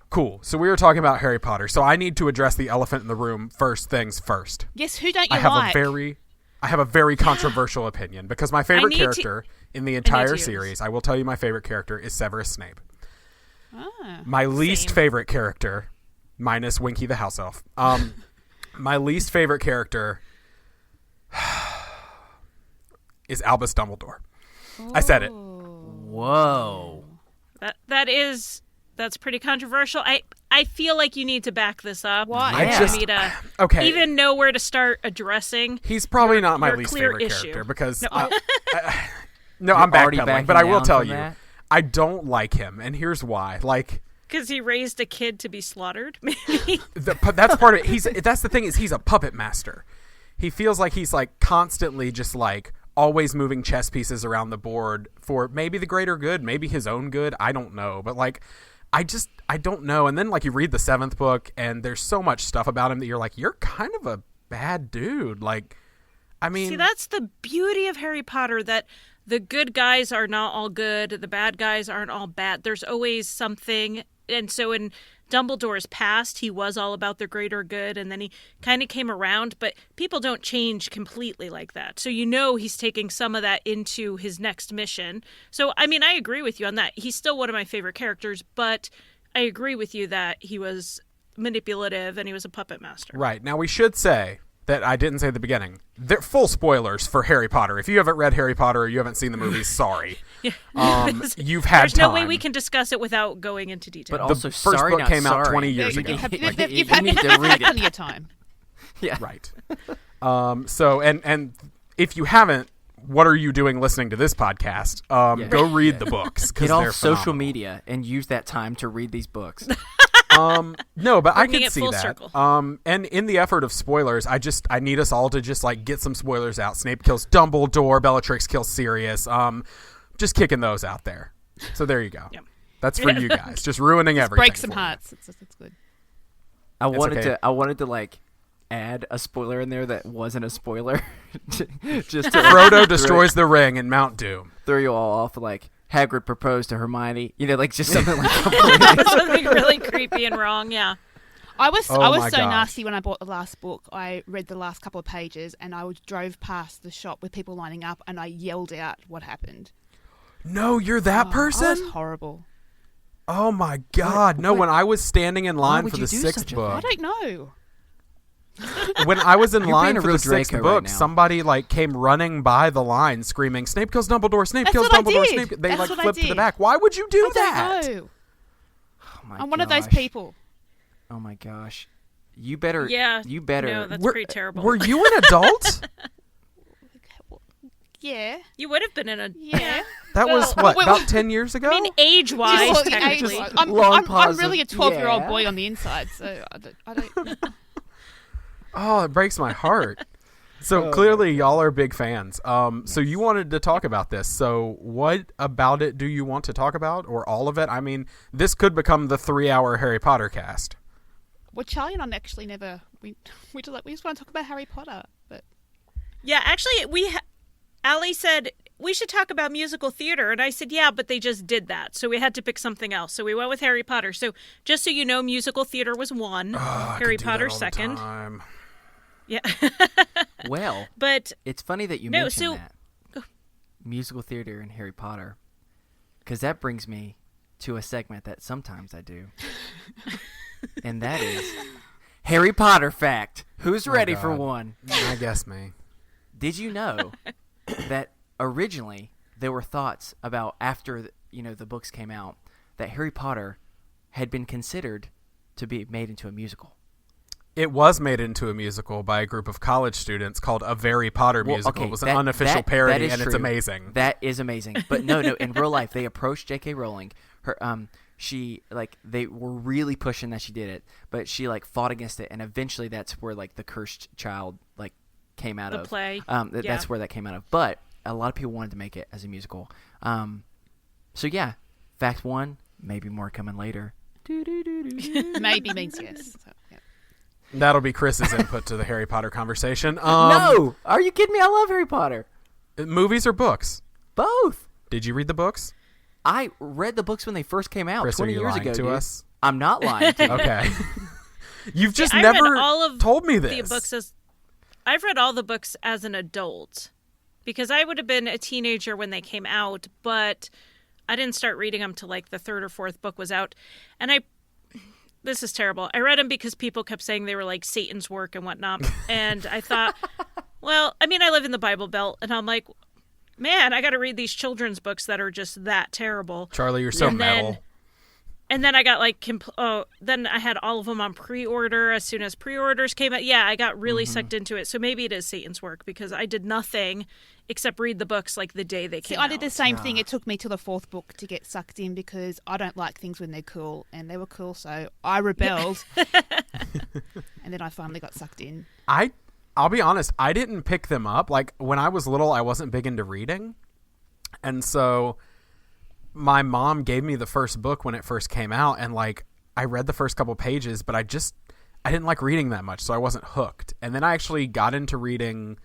Speaker 2: Cool. So we were talking about Harry Potter. So I need to address the elephant in the room first things first.
Speaker 4: Yes, who don't you
Speaker 2: I have
Speaker 4: like?
Speaker 2: I have a very controversial opinion because my favorite character in the entire series, I will tell you my favorite character is Severus Snape. My least favorite character, minus Winky the house elf, my least favorite character is Albus Dumbledore. I said it.
Speaker 3: Whoa.
Speaker 5: That's pretty controversial. I feel like you need to back this up.
Speaker 4: Why?
Speaker 5: For me to
Speaker 2: okay.
Speaker 5: even know where to start addressing.
Speaker 2: He's probably not my
Speaker 5: your
Speaker 2: least
Speaker 5: clear
Speaker 2: favorite
Speaker 5: issue.
Speaker 2: character because
Speaker 5: No.
Speaker 2: no, I'm
Speaker 3: already
Speaker 2: backpedaling,
Speaker 3: backing
Speaker 2: but I will
Speaker 3: down
Speaker 2: tell
Speaker 3: from
Speaker 2: you,
Speaker 3: that?
Speaker 2: I don't like him, and here's why. Like,
Speaker 5: Because he raised a kid to be slaughtered, maybe.
Speaker 2: that's part of it. That's the thing is he's a puppet master. He feels like he's like constantly just like always moving chess pieces around the board for maybe the greater good, maybe his own good. I don't know, but like, I don't know. And then like you read the 7th book, and there's so much stuff about him that you're like, you're kind of a bad dude. Like, I mean,
Speaker 5: See, that's the beauty of Harry Potter, that the good guys are not all good, the bad guys aren't all bad. There's always something. And so in Dumbledore's past, he was all about the greater good, and then he kind of came around, but people don't change completely like that. So he's taking some of that into his next mission. So, I mean, I agree with you on that. He's still one of my favorite characters, but I agree with you that he was manipulative and he was a puppet master.
Speaker 2: right. Now we should say that I didn't say at the beginning. They're full spoilers for Harry Potter. If you haven't read Harry Potter or you haven't seen the movies, sorry. You've had
Speaker 5: There's
Speaker 2: time.
Speaker 5: no way we can discuss it without going into detail.
Speaker 3: But also,
Speaker 2: the first
Speaker 3: sorry,
Speaker 2: book
Speaker 3: not
Speaker 2: came out
Speaker 3: sorry.
Speaker 2: 20 years ago.
Speaker 4: You've had
Speaker 3: You need to read it.
Speaker 4: plenty of time.
Speaker 3: Yeah.
Speaker 2: Right. So, and if you haven't, what are you doing listening to this podcast? Go read the books. 'Cause
Speaker 3: Get off
Speaker 2: they're
Speaker 3: social
Speaker 2: phenomenal.
Speaker 3: media and use that time to read these books.
Speaker 2: No, but I
Speaker 5: Bringing
Speaker 2: can
Speaker 5: it
Speaker 2: see
Speaker 5: full
Speaker 2: that.
Speaker 5: circle.
Speaker 2: And in the effort of spoilers, I need us all to just like get some spoilers out. Snape kills Dumbledore, Bellatrix kills Sirius. Just kicking those out there. So there you go.
Speaker 5: Yep.
Speaker 2: That's for you guys. Just ruining everything.
Speaker 4: Break some
Speaker 2: for you.
Speaker 4: hearts. It's good.
Speaker 3: I wanted
Speaker 2: okay.
Speaker 3: I wanted to like add a spoiler in there that wasn't a spoiler, just to
Speaker 2: Frodo destroys the ring in Mount Doom.
Speaker 3: throw you all off. Like Hagrid proposed to Hermione, like just something like that.
Speaker 5: Something really creepy and wrong, yeah.
Speaker 4: I was
Speaker 2: Oh
Speaker 4: I
Speaker 2: my
Speaker 4: was so
Speaker 2: gosh.
Speaker 4: nasty when I bought the last book. I read the last couple of pages, and I drove past the shop with people lining up, and I yelled out what happened.
Speaker 2: No, you're that
Speaker 4: I
Speaker 2: person?
Speaker 4: was horrible.
Speaker 2: Oh my God. No, when I was standing in line
Speaker 3: would
Speaker 2: for
Speaker 3: you
Speaker 2: the
Speaker 3: do
Speaker 2: 6th
Speaker 3: such a
Speaker 2: book.
Speaker 4: I don't know.
Speaker 2: When I was in
Speaker 3: You're
Speaker 2: line
Speaker 3: being a
Speaker 2: for
Speaker 3: real
Speaker 2: the 6th
Speaker 3: Draco
Speaker 2: book,
Speaker 3: right now.
Speaker 2: somebody like came running by the line screaming, Snape kills Dumbledore, Snape
Speaker 4: That's
Speaker 2: kills
Speaker 4: what I
Speaker 2: Dumbledore,
Speaker 4: did.
Speaker 2: Snape. They
Speaker 4: That's
Speaker 2: like
Speaker 4: what I
Speaker 2: flipped to the
Speaker 4: did.
Speaker 2: back. Why would you do that?
Speaker 4: I don't know.
Speaker 3: Oh my
Speaker 4: I'm one of those
Speaker 3: gosh.
Speaker 4: people.
Speaker 3: Oh my gosh, you better.
Speaker 5: Yeah.
Speaker 3: You better.
Speaker 5: No, that's
Speaker 2: Were-
Speaker 5: pretty terrible.
Speaker 2: Were you an adult?
Speaker 4: Yeah.
Speaker 5: You would have been in a...
Speaker 4: Yeah.
Speaker 2: That was
Speaker 5: Well,
Speaker 2: what,
Speaker 4: wait,
Speaker 2: about 10 years ago?
Speaker 5: I mean, age-wise,
Speaker 4: Well,
Speaker 5: technically.
Speaker 4: I'm
Speaker 3: Long pause
Speaker 4: really a
Speaker 3: of,
Speaker 4: 12-year-old
Speaker 3: yeah.
Speaker 4: boy on the inside, so I don't
Speaker 2: Oh, it breaks my heart. So clearly y'all are big fans. So you wanted to talk about this. So what about it do you want to talk about, or all of it? I mean, this could become the 3-hour Harry Potter cast.
Speaker 4: Well, Charlie and I actually never we just want to talk about Harry Potter, but
Speaker 5: Yeah, actually, Allie said, we should talk about musical theater. And I said, yeah, but they just did that. So we had to pick something else. So we went with Harry Potter. So just so you know, musical theater was 1. Harry Potter 2nd. Yeah.
Speaker 3: Well,
Speaker 5: But
Speaker 3: it's funny that you
Speaker 5: No,
Speaker 3: mentioned
Speaker 5: so-
Speaker 3: that musical theater and Harry Potter, because that brings me to a segment that sometimes I do, and that is Harry Potter fact. Who's ready for
Speaker 2: God.
Speaker 3: one?
Speaker 2: I guess me.
Speaker 3: Did you know that originally there were thoughts about after the books came out that Harry Potter had been considered to be made into a musical?
Speaker 2: It was made into a musical by a group of college students called A Very Potter Musical.
Speaker 3: Okay,
Speaker 2: It was an unofficial
Speaker 3: that
Speaker 2: parody,
Speaker 3: is
Speaker 2: and it's
Speaker 3: true.
Speaker 2: amazing.
Speaker 3: That is amazing. But no, in real life, they approached J.K. Rowling. They were really pushing that she did it, but she fought against it, and eventually that's where the cursed child came out
Speaker 5: The
Speaker 3: of.
Speaker 5: play.
Speaker 3: That's where that came out of. But a lot of people wanted to make it as a musical. So yeah, fact 1, maybe more coming later.
Speaker 4: maybe means yes. So, yeah.
Speaker 2: That'll be Chris's input to the Harry Potter conversation.
Speaker 3: No, are you kidding me? I love Harry Potter.
Speaker 2: Movies or books?
Speaker 3: Both.
Speaker 2: Did you read the books?
Speaker 3: I read the books when they first came out
Speaker 2: Chris,
Speaker 3: 20
Speaker 2: are you
Speaker 3: years
Speaker 2: lying
Speaker 3: ago.
Speaker 2: to
Speaker 3: dude.
Speaker 2: us?
Speaker 3: I'm not lying to you.
Speaker 2: Okay. You've just
Speaker 5: I read
Speaker 2: never
Speaker 5: all of
Speaker 2: told me
Speaker 5: the
Speaker 2: this.
Speaker 5: books I've read all the books as an adult because I would have been a teenager when they came out, but I didn't start reading them till the 3rd or 4th book was out. And this is terrible. I read them because people kept saying they were Satan's work and whatnot. And I thought, well, I mean, I live in the Bible Belt, and I'm like, man, I got to read these children's books that are just that terrible.
Speaker 2: Charlie, you're so
Speaker 5: And then-
Speaker 2: metal.
Speaker 5: And then I got like, then I had all of them on pre-order as soon as pre-orders came out. Yeah, I got really sucked into it. So maybe it is Satan's work because I did nothing except read the books like the day they came out.
Speaker 4: I did the same thing. It took me till the 4th book to get sucked in because I don't like things when they're cool, and they were cool, so I rebelled. And then I finally got sucked in.
Speaker 2: I'll be honest, I didn't pick them up. Like, when I was little, I wasn't big into reading. And so my mom gave me the first book when it first came out, and like I read the first couple pages, but I didn't like reading that much, so I wasn't hooked. And then I actually got into reading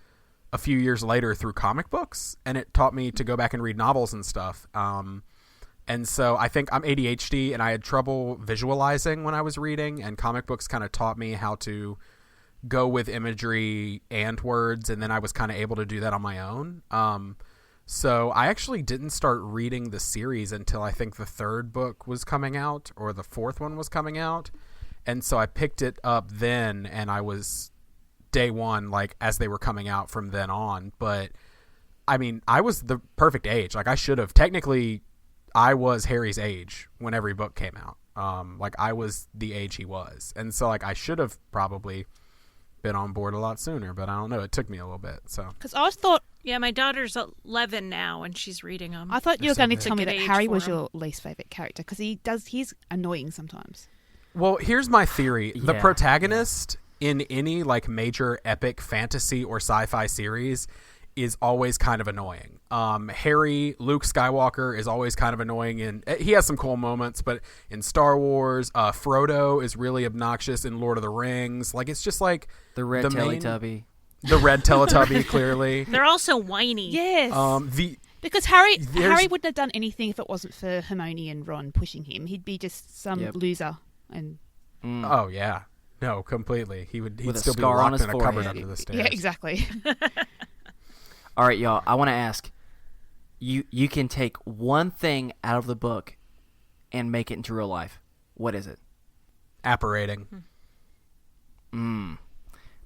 Speaker 2: a few years later through comic books, and it taught me to go back and read novels and stuff. And so I think I'm ADHD, and I had trouble visualizing when I was reading, and comic books kind of taught me how to go with imagery and words, and then I was kind of able to do that on my own. So I actually didn't start reading the series until I think the 3rd book was coming out, or the 4th one was coming out. And so I picked it up then, and I was day one, like, as they were coming out from then on. But, I mean, I was the perfect age. Like, I was Harry's age when every book came out. Like, I was the age he was. And so, like, I should have probably been on board a lot sooner, but I don't know. It took me a little bit. So,
Speaker 4: because I thought,
Speaker 5: yeah, my daughter's 11 now, and she's reading them.
Speaker 4: I thought you were going to tell me that
Speaker 5: Age
Speaker 4: Harry
Speaker 5: for
Speaker 4: was
Speaker 5: him.
Speaker 4: your least favorite character because he's annoying sometimes.
Speaker 2: well, here's my theory. The
Speaker 3: Yeah,
Speaker 2: protagonist in any, like, major epic fantasy or sci-fi series is always kind of annoying. Luke Skywalker is always kind of annoying, and he has some cool moments, but in Star Wars, Frodo is really obnoxious in Lord of the Rings. Like, it's just like
Speaker 3: The red Teletubby.
Speaker 2: The red Teletubby, clearly.
Speaker 5: They're also whiny.
Speaker 4: Yes. Because
Speaker 2: There's-
Speaker 4: Harry wouldn't have done anything if it wasn't for Hermione and Ron pushing him. He'd be just some
Speaker 3: Yep.
Speaker 4: loser. And
Speaker 2: Oh, yeah. No, completely. He'd
Speaker 3: With a
Speaker 2: still be
Speaker 3: scar on
Speaker 2: locked
Speaker 3: his
Speaker 2: in a cupboard
Speaker 3: forehead.
Speaker 2: under the stairs.
Speaker 4: yeah, exactly.
Speaker 3: All right, y'all. I want to ask you can take one thing out of the book and make it into real life. What is it?
Speaker 2: Apparating.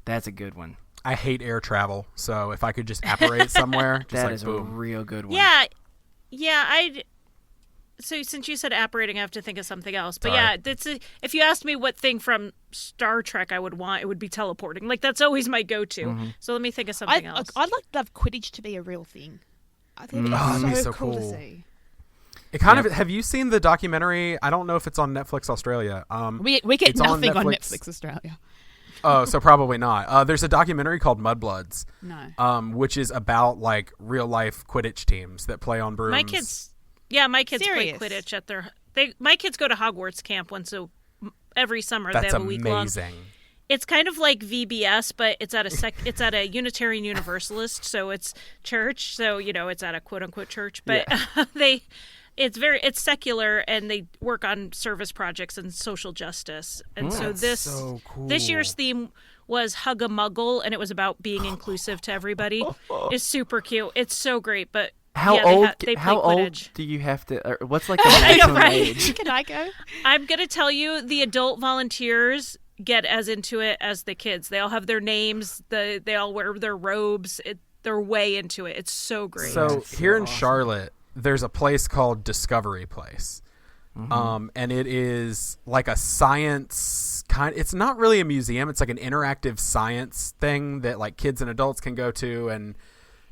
Speaker 3: That's a good one.
Speaker 2: I hate air travel, so if I could just apparate somewhere, just
Speaker 3: That
Speaker 2: like
Speaker 3: is a
Speaker 2: boom.
Speaker 3: real good one.
Speaker 5: Yeah. So since you said apparating, I have to think of something else. But
Speaker 2: Sorry.
Speaker 5: yeah, if you asked me what thing from Star Trek I would want, it would be teleporting. Like, that's always my go-to. So let me think of something else.
Speaker 4: I'd like to have Quidditch to be a real thing. I think
Speaker 2: that'd be
Speaker 4: it's
Speaker 2: so
Speaker 4: so cool to
Speaker 2: cool.
Speaker 4: see.
Speaker 2: It kind
Speaker 3: Yep.
Speaker 2: of. Have you seen the documentary? I don't know if it's on Netflix Australia.
Speaker 4: We get
Speaker 2: It's on
Speaker 4: nothing on
Speaker 2: Netflix.
Speaker 4: Netflix Australia.
Speaker 2: Oh, so probably not. There's a documentary called Mudbloods,
Speaker 4: No.
Speaker 2: which is about like real life Quidditch teams that play on brooms.
Speaker 5: my kids
Speaker 4: Serious?
Speaker 5: play Quidditch at my kids go to Hogwarts camp every summer.
Speaker 2: That's
Speaker 5: they have a week long.
Speaker 2: amazing.
Speaker 5: It's kind of like VBS, but it's at a Unitarian Universalist, so it's church. So it's at a quote unquote church, but it's secular, and they work on service projects and social justice. And so
Speaker 2: That's so cool.
Speaker 5: this year's theme was Hug a Muggle, and it was about being inclusive to everybody. It's super cute. It's so great, but
Speaker 3: How
Speaker 5: yeah,
Speaker 3: old?
Speaker 5: they play
Speaker 3: How old
Speaker 5: Quidditch.
Speaker 3: do you have to? Or what's like the maximum age?
Speaker 4: Can I go?
Speaker 5: I'm gonna tell you, the adult volunteers get as into it as the kids. They all have their names. They all wear their robes. They're way into it. It's so great.
Speaker 2: So here in Charlotte, there's a place called Discovery Place. And it is like a science it's not really a museum. It's like an interactive science thing that like kids and adults can go to. And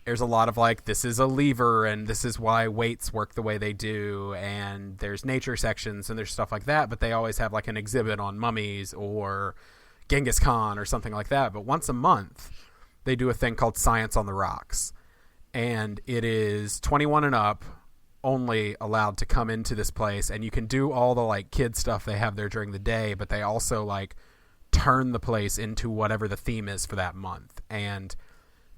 Speaker 2: there's a lot of like, this is a lever and this is why weights work the way they do. And there's nature sections and there's stuff like that. But they always have like an exhibit on mummies or Genghis Khan or something like that. But once a month, they do a thing called Science on the Rocks. And it is 21 and up only allowed to come into this place, and you can do all the like kid stuff they have there during the day, but they also like turn the place into whatever the theme is for that month. And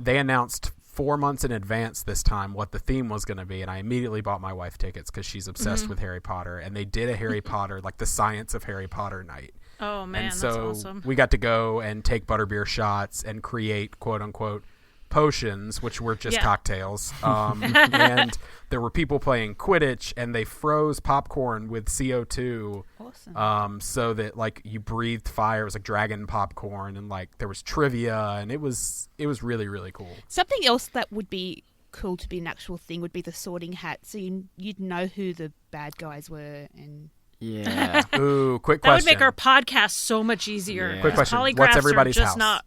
Speaker 2: they announced 4 months in advance this time what the theme was going to be, and I immediately bought my wife tickets because she's obsessed with Harry Potter, and they did a Harry Potter, like the Science of Harry Potter night.
Speaker 5: oh man,
Speaker 2: And
Speaker 5: that's
Speaker 2: so
Speaker 5: awesome.
Speaker 2: we got to go and take butterbeer shots and create quote unquote potions, which were just
Speaker 5: Yeah.
Speaker 2: cocktails. And there were people playing Quidditch, and they froze popcorn with CO2.
Speaker 4: Awesome.
Speaker 2: So that like you breathed fire. It was like dragon popcorn, and like there was trivia, and it was really, really cool.
Speaker 4: Something else that would be cool to be an actual thing would be the Sorting Hat. So you'd know who the bad guys were and
Speaker 3: Yeah.
Speaker 2: Ooh, quick
Speaker 5: That would
Speaker 2: question.
Speaker 5: make our podcast so much easier.
Speaker 3: Yeah.
Speaker 2: Quick question.
Speaker 5: Polygraphs
Speaker 2: What's everybody's
Speaker 5: are just
Speaker 2: house?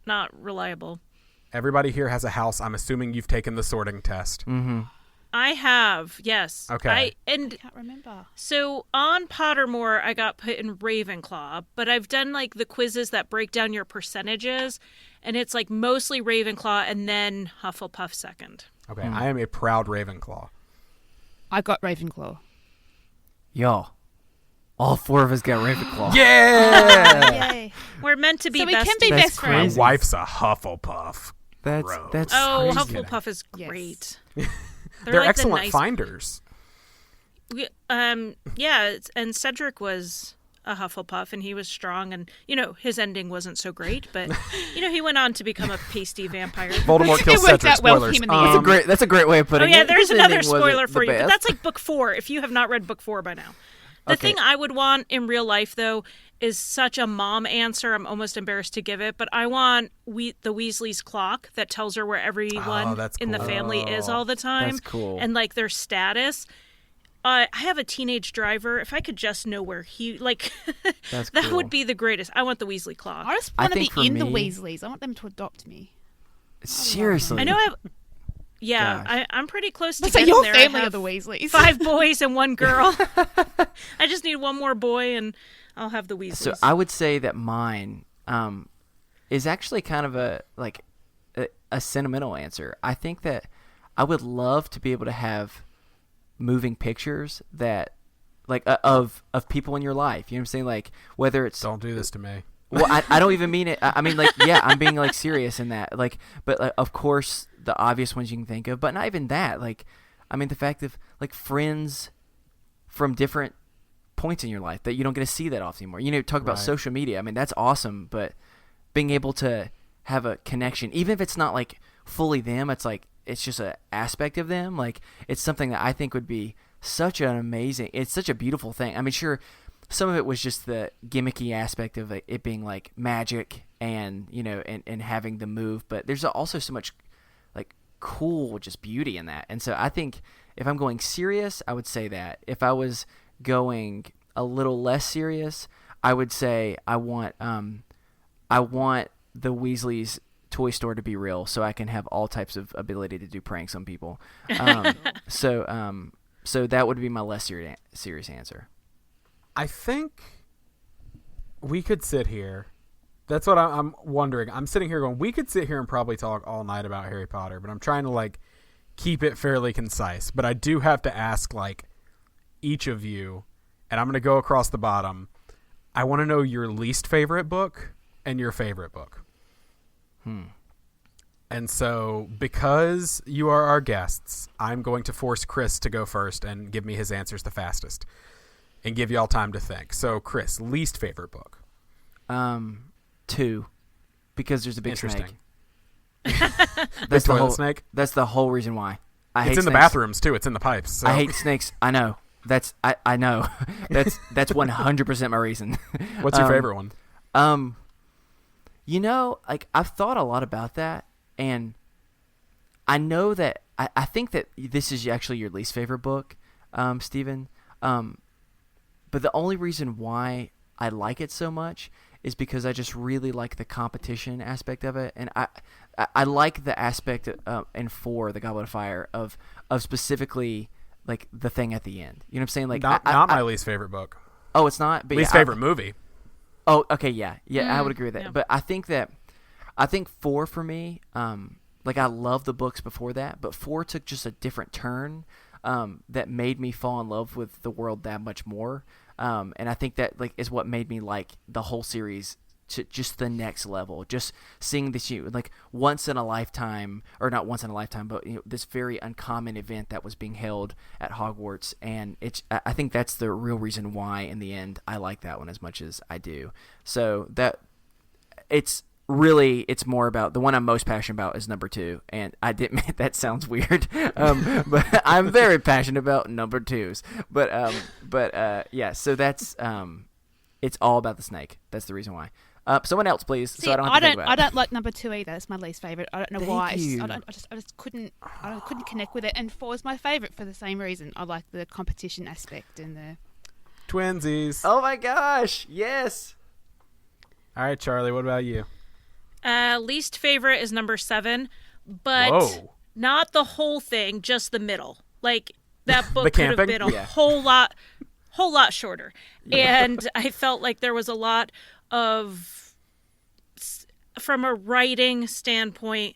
Speaker 5: not reliable.
Speaker 2: Everybody here has a house. I'm assuming you've taken the sorting test.
Speaker 3: Mm-hmm.
Speaker 5: I have, yes.
Speaker 2: Okay.
Speaker 5: And
Speaker 4: Can't remember.
Speaker 5: so on Pottermore, I got put in Ravenclaw, but I've done like the quizzes that break down your percentages, and it's like mostly Ravenclaw and then Hufflepuff second.
Speaker 2: Okay, I am a proud Ravenclaw.
Speaker 4: I got Ravenclaw.
Speaker 3: Y'all, all 4 of us got Ravenclaw.
Speaker 2: Yeah!
Speaker 4: Yay.
Speaker 5: We're meant to be
Speaker 4: So we
Speaker 5: besties.
Speaker 4: can be
Speaker 3: That's
Speaker 4: best
Speaker 2: My
Speaker 4: friends.
Speaker 3: crazy.
Speaker 2: wife's a Hufflepuff.
Speaker 3: That's
Speaker 5: Oh,
Speaker 3: crazy.
Speaker 5: Hufflepuff is
Speaker 4: Yes.
Speaker 5: great.
Speaker 2: They're
Speaker 5: like
Speaker 2: excellent
Speaker 5: the nice
Speaker 2: finders.
Speaker 5: Yeah, and Cedric was a Hufflepuff, and he was strong, and his ending wasn't so great, but he went on to become a pasty vampire.
Speaker 2: Voldemort kills
Speaker 4: It worked
Speaker 2: Cedric.
Speaker 4: out well for
Speaker 2: Spoilers.
Speaker 4: him in the end.
Speaker 3: That's a great way of
Speaker 5: Oh
Speaker 3: putting it.
Speaker 5: yeah, there's
Speaker 3: His
Speaker 5: another
Speaker 3: ending wasn't
Speaker 5: spoiler for
Speaker 3: the
Speaker 5: you, but
Speaker 3: best.
Speaker 5: that's like book 4. If you have not read book 4 by now, the
Speaker 3: Okay.
Speaker 5: thing I would want in real life though is such a mom answer. I'm almost embarrassed to give it, but I want the Weasley's clock that tells her where everyone
Speaker 2: that's
Speaker 5: in the
Speaker 2: cool.
Speaker 5: family is all the time.
Speaker 3: That's cool.
Speaker 5: And like their status. I have a teenage driver. If I could just know where he
Speaker 3: That's
Speaker 5: that
Speaker 3: cool.
Speaker 5: would be the greatest. I want the Weasley clock.
Speaker 4: I just
Speaker 3: I
Speaker 4: want to be
Speaker 3: think for
Speaker 4: in the
Speaker 3: me-
Speaker 4: Weasleys. I want them to adopt me.
Speaker 3: Seriously.
Speaker 5: I know. Yeah,
Speaker 3: Gosh.
Speaker 5: I'm pretty close to
Speaker 4: That's like
Speaker 5: getting
Speaker 4: your
Speaker 5: there.
Speaker 4: family
Speaker 5: I
Speaker 4: are
Speaker 5: have
Speaker 4: the Weasleys.
Speaker 5: 5 boys and 1 girl. I just need 1 more boy, and I'll have the Weasleys.
Speaker 3: So I would say that mine is actually kind of a sentimental answer. I think that I would love to be able to have moving pictures that of people in your life. You know what I'm saying? Like whether it's
Speaker 2: Don't do this to me.
Speaker 3: well, I don't even mean it. I mean, yeah, I'm being serious in that. But of course, the obvious ones you can think of, but not even that. I mean, the fact of friends from different points in your life that you don't get to see that often anymore. Talk about
Speaker 2: Right.
Speaker 3: social media. I mean, that's awesome, but being able to have a connection, even if it's not fully them, it's just an aspect of them. It's something that I think would be such an amazing. It's such a beautiful thing. I mean, sure. Some of it was just the gimmicky aspect of it being magic and and having the move, but there's also so much cool just beauty in that. And so I think if I'm going serious, I would say that. If I was going a little less serious, I would say I want the Weasley's toy store to be real, so I can have all types of ability to do pranks on people. So that would be my less serious answer.
Speaker 2: I think we could sit here. That's what I'm wondering. I'm sitting here going, we could sit here and probably talk all night about Harry Potter, but I'm trying to keep it fairly concise. But I do have to ask each of you, and I'm going to go across the bottom. I want to know your least favorite book and your favorite book. And so because you are our guests, I'm going to force Chris to go first and give me his answers the fastest. And give y'all time to think. So, Chris, least favorite book?
Speaker 3: 2, because there's a big
Speaker 2: Interesting.
Speaker 3: snake.
Speaker 2: Big toilet snake?
Speaker 3: That's the whole reason why. I hate
Speaker 2: It's in the
Speaker 3: snakes.
Speaker 2: bathrooms, too. It's in the pipes. So.
Speaker 3: I hate snakes. I know. I know. That's 100% my reason.
Speaker 2: What's your favorite one?
Speaker 3: I've thought a lot about that, and I know that I think that this is actually your least favorite book, Stephen. But the only reason why I like it so much is because I just really like the competition aspect of it, and I like the aspect in 4, the Goblet of Fire, of specifically the thing at the end. You know what I'm saying?
Speaker 2: Not my least favorite book.
Speaker 3: Oh, it's not. But
Speaker 2: Least
Speaker 3: yeah,
Speaker 2: favorite movie.
Speaker 3: Oh, okay, yeah, I would agree with that.
Speaker 5: yeah.
Speaker 3: But I think 4 for me, I love the books before that, but 4 took just a different turn that made me fall in love with the world that much more. And I think that is what made me like the whole series to just the next level. Just seeing this once in a lifetime, or not once in a lifetime, but this very uncommon event that was being held at Hogwarts, and I think that's the real reason why in the end I like that one as much as I do. So that it's more about the one I'm most passionate about is number 2, and I didn't. That sounds weird, but I'm very passionate about number 2s. But yeah. So that's it's all about the snake. That's the reason why. Someone else, please.
Speaker 4: See,
Speaker 3: So I don't have to think about
Speaker 4: I
Speaker 3: it.
Speaker 4: don't like number 2 either. It's my least favorite. I don't know
Speaker 3: Thank
Speaker 4: why.
Speaker 3: you.
Speaker 4: I just couldn't connect with it. And 4 is my favorite for the same reason. I like the competition aspect and the
Speaker 2: Twinsies.
Speaker 3: Oh my gosh! Yes.
Speaker 2: All right, Charlie, what about you?
Speaker 5: Least favorite is number 7, but
Speaker 2: Whoa.
Speaker 5: not the whole thing, just the middle. Like, that book
Speaker 2: The
Speaker 5: could have
Speaker 2: camping?
Speaker 5: been a whole lot shorter. And I felt like there was a lot of, from a writing standpoint,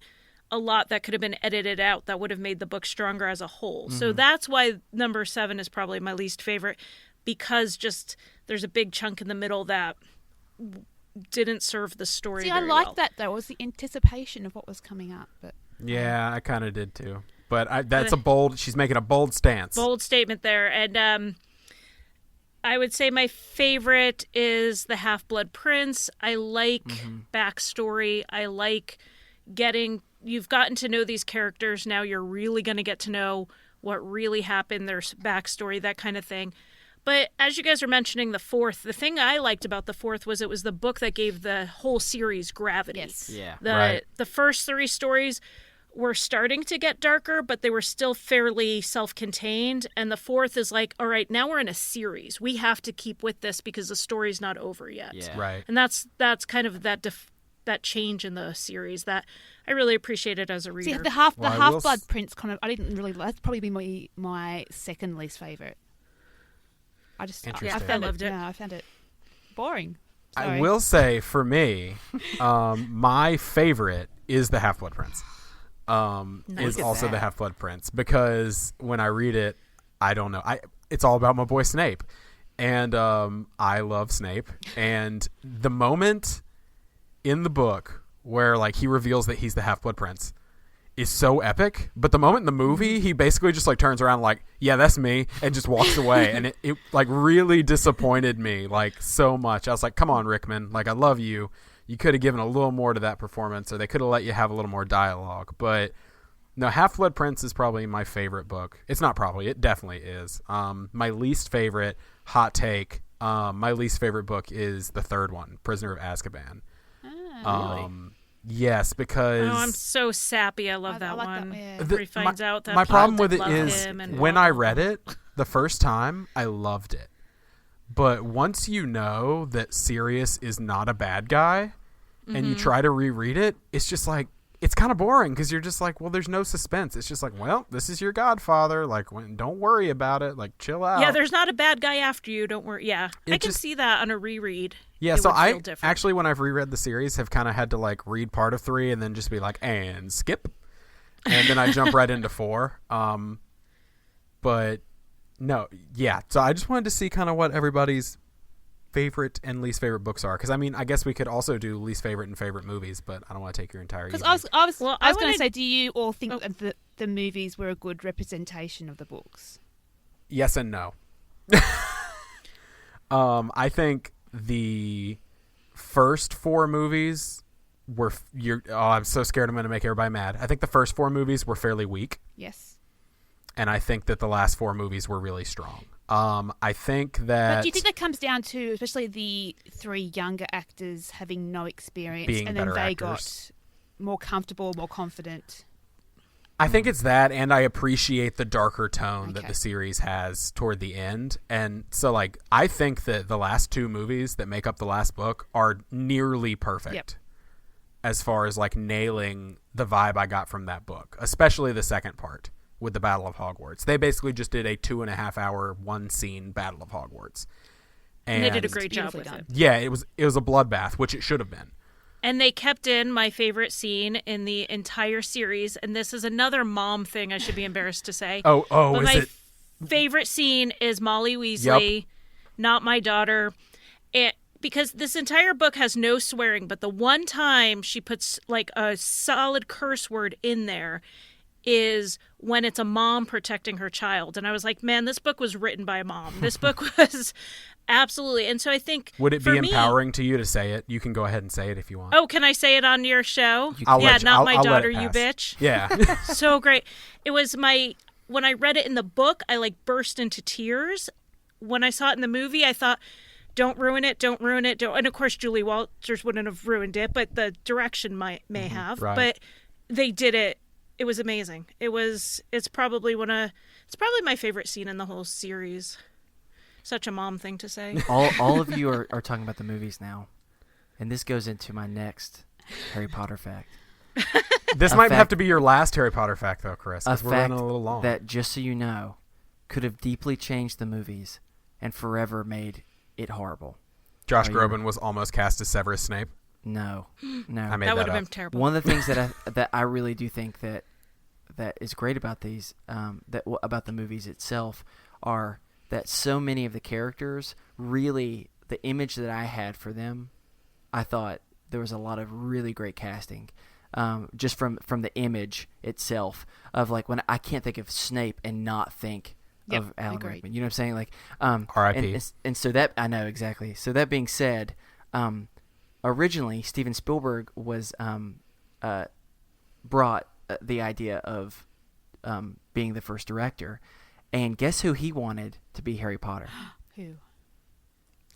Speaker 5: a lot that could have been edited out that would have made the book stronger as a whole. So that's why number 7 is probably my least favorite, because just there's a big chunk in the middle that didn't serve the story
Speaker 4: See, I
Speaker 5: very
Speaker 4: like
Speaker 5: well.
Speaker 4: that, though. It was the anticipation of what was coming up. But
Speaker 2: Yeah, I kind of did too. But that's she's making a bold stance.
Speaker 5: Bold statement there. And I would say my favorite is the Half-Blood Prince. I like backstory. I like you've gotten to know these characters. Now you're really going to get to know what really happened, their backstory, that kind of thing. But as you guys are mentioning the 4th, the thing I liked about the 4th was it was the book that gave the whole series gravity.
Speaker 4: yes.
Speaker 3: Yeah.
Speaker 5: The first 3 stories were starting to get darker, but they were still fairly self-contained. And the 4th is like, all right, now we're in a series. We have to keep with this because the story's not over yet.
Speaker 3: Yeah.
Speaker 2: Right.
Speaker 5: And that's kind of that change in the series that I really appreciated as a reader.
Speaker 4: See, the
Speaker 2: Well, I will
Speaker 4: Half-Blood Prince kind of, I didn't really, that's probably be my second least favorite. I
Speaker 2: Interesting.
Speaker 4: found
Speaker 5: I loved it.
Speaker 4: No, I found it boring.
Speaker 2: I
Speaker 4: Sorry.
Speaker 2: will say, for me, my favorite is the Half-Blood Prince. Is
Speaker 4: at
Speaker 2: also
Speaker 4: that.
Speaker 2: the Half-Blood Prince, because when I read it, I don't know. It's all about my boy Snape, and I love Snape. And the moment in the book where like he reveals that he's the Half-Blood Prince is so epic, but the moment in the movie he basically just like turns around like, yeah, that's me, and just walks away. And it like really disappointed me like so much. I was like, come on, Rickman, like I love you. You could have given a little more to that performance, or they could have let you have a little more dialogue. But no, Half-Blood Prince is probably my favorite book. It's not probably, it definitely is. My least favorite, hot take, my least favorite book is the 3rd one, Prisoner of Azkaban.
Speaker 4: Really?
Speaker 2: Yes, because
Speaker 5: Oh, I'm so sappy. I love that
Speaker 4: like
Speaker 5: one.
Speaker 4: that, yeah.
Speaker 5: Where he finds out that
Speaker 2: my
Speaker 5: people
Speaker 2: problem with
Speaker 5: did
Speaker 2: it
Speaker 5: love
Speaker 2: is
Speaker 5: him and
Speaker 2: when
Speaker 5: blah,
Speaker 2: I
Speaker 5: blah,
Speaker 2: read
Speaker 5: blah.
Speaker 2: it the first time, I loved it. But once you know that Sirius is not a bad guy, and you try to reread it, it's just like, it's kind of boring, because you're just like, well, there's no suspense. It's just like, well, this is your godfather. Like, don't worry about it. Like, chill out.
Speaker 5: Yeah, there's not a bad guy after you. Don't worry. Yeah,
Speaker 2: It
Speaker 5: I can
Speaker 2: just-
Speaker 5: see that on a reread.
Speaker 2: Yeah,
Speaker 5: It
Speaker 2: so
Speaker 5: would
Speaker 2: I
Speaker 5: feel different.
Speaker 2: actually, when I've reread the series, have kind of had to like read part of 3 and then just be like, and skip, and then I jump right into 4. But no, yeah. So I just wanted to see kind of what everybody's favorite and least favorite books are, because I mean, I guess we could also do least favorite and favorite movies, but I don't want to take your entire
Speaker 4: Because
Speaker 2: evening.
Speaker 4: I was
Speaker 5: Well,
Speaker 4: going
Speaker 5: wanted-
Speaker 4: to say, do you all think that the movies were a good representation of the books?
Speaker 2: Yes and no. I think the first 4 movies were I'm so scared I'm going to make everybody mad. I think the first 4 movies were fairly weak,
Speaker 4: Yes.
Speaker 2: and I think that the last 4 movies were really strong. I think that
Speaker 4: But do you think that comes down to, especially the 3 younger actors having no experience,
Speaker 2: Being
Speaker 4: and then
Speaker 2: better
Speaker 4: they
Speaker 2: actors.
Speaker 4: got more comfortable, more confident?
Speaker 2: I think it's that, and I appreciate the darker tone that
Speaker 4: Okay.
Speaker 2: the series has toward the end. And so, like, I think that the last 2 movies that make up the last book are nearly perfect.
Speaker 4: Yep.
Speaker 2: As far as, like, nailing the vibe I got from that book, especially the second part with the Battle of Hogwarts. They basically just did a 2.5-hour, 1-scene Battle of Hogwarts.
Speaker 5: And they did a great job
Speaker 4: beautifully
Speaker 5: with
Speaker 4: done.
Speaker 5: it.
Speaker 2: Yeah, it was a bloodbath, which it should have been.
Speaker 5: And they kept in my favorite scene in the entire series, and this is another mom thing I should be embarrassed to say.
Speaker 2: Oh,
Speaker 5: but
Speaker 2: is
Speaker 5: my
Speaker 2: it?
Speaker 5: favorite scene is Molly Weasley, not my daughter. Because this entire book has no swearing, but the one time she puts like a solid curse word in there is when it's a mom protecting her child. And I was like, man, this book was written by a mom. This book was absolutely. And so I think
Speaker 2: Would it
Speaker 5: for
Speaker 2: be
Speaker 5: me-
Speaker 2: empowering to you to say it? You can go ahead and say it if you want.
Speaker 5: Oh, can I say it on your show?
Speaker 2: I'll
Speaker 5: Yeah,
Speaker 2: let you-
Speaker 5: not
Speaker 2: I'll-
Speaker 5: my
Speaker 2: I'll let
Speaker 5: daughter,
Speaker 2: it
Speaker 5: you
Speaker 2: pass.
Speaker 5: bitch.
Speaker 2: Yeah.
Speaker 5: So great. It was when I read it in the book, I like burst into tears. When I saw it in the movie, I thought, don't ruin it, don't ruin it. Don't. And of course, Julie Walters wouldn't have ruined it, but the direction may have.
Speaker 2: right.
Speaker 5: But they did it. It was amazing. It's probably my favorite scene in the whole series. Such a mom thing to say.
Speaker 3: All of you are talking about the movies now, and this goes into my next Harry Potter fact.
Speaker 2: This might have to be your last Harry Potter fact, though, Chris, because we're running a little long.
Speaker 3: That, just so you know, could have deeply changed the movies and forever made it horrible.
Speaker 2: Josh Groban was almost cast as Severus Snape.
Speaker 3: No.
Speaker 2: I made
Speaker 5: that would
Speaker 2: up.
Speaker 5: have been terrible.
Speaker 3: One of the things that I really do think that is great about these about the movies itself are that so many of the characters, really the image that I had for them, I thought there was a lot of really great casting. Just from the image itself of, like, when I can't think of Snape and not think of Alan Rickman. You know what I'm saying? Like,
Speaker 2: R.I.P.
Speaker 3: And so that, I know exactly. So that being said, originally Steven Spielberg was brought the idea of being the first director, and guess who he wanted to be Harry Potter?
Speaker 4: Who?